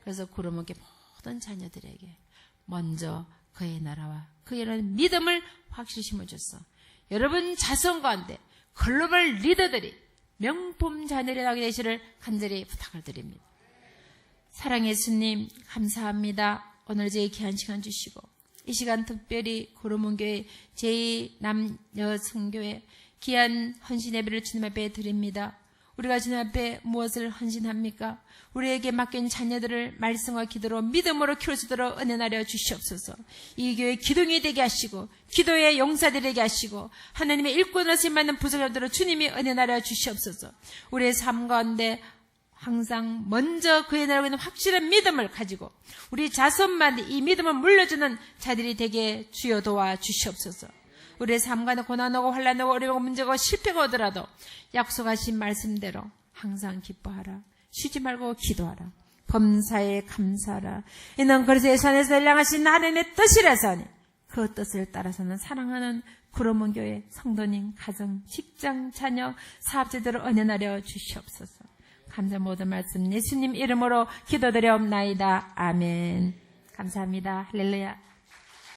그래서 구름원교 모든 자녀들에게 먼저 그의 나라와 그의 믿음을 확실히 심어줬어. 여러분 자손 가운데 글로벌 리더들이 명품 자녀들이 나게 되시를 간절히 부탁을 드립니다. 사랑의 예수님 감사합니다. 오늘 저희 귀한 시간 주시고 이 시간 특별히 구름원교회 제2남녀성교회 귀한 헌신 예배를 주님 앞에 드립니다. 우리가 주님 앞에 무엇을 헌신합니까? 우리에게 맡긴 자녀들을 말씀과 기도로 믿음으로 키울 수 있도록 은혜 나려 주시옵소서. 이 교회 기둥이 되게 하시고 기도의 용사들이 되게 하시고 하나님의 일꾼으로 쓰임받는 부족자들로 주님이 은혜 나려 주시옵소서. 우리의 삶 가운데 항상 먼저 그의 나라고 있는 확실한 믿음을 가지고 우리 자손만 이 믿음을 물려주는 자들이 되게 주여 도와 주시옵소서. 우리의 삶 가운데 고난오고 환난오고 어려움오고 문제가 실패가 오더라도 약속하신 말씀대로 항상 기뻐하라. 쉬지 말고 기도하라. 범사에 감사하라. 이는 그리스도의 선에서 일량하신 하나님의 뜻이라서니 그 뜻을 따라서는 사랑하는 구름원교회 성도님, 가정, 직장, 자녀, 사업자들을 은혜 나려 주시옵소서. 감사 모든 말씀 예수님 이름으로 기도드려옵나이다. 아멘. 감사합니다. 할렐루야.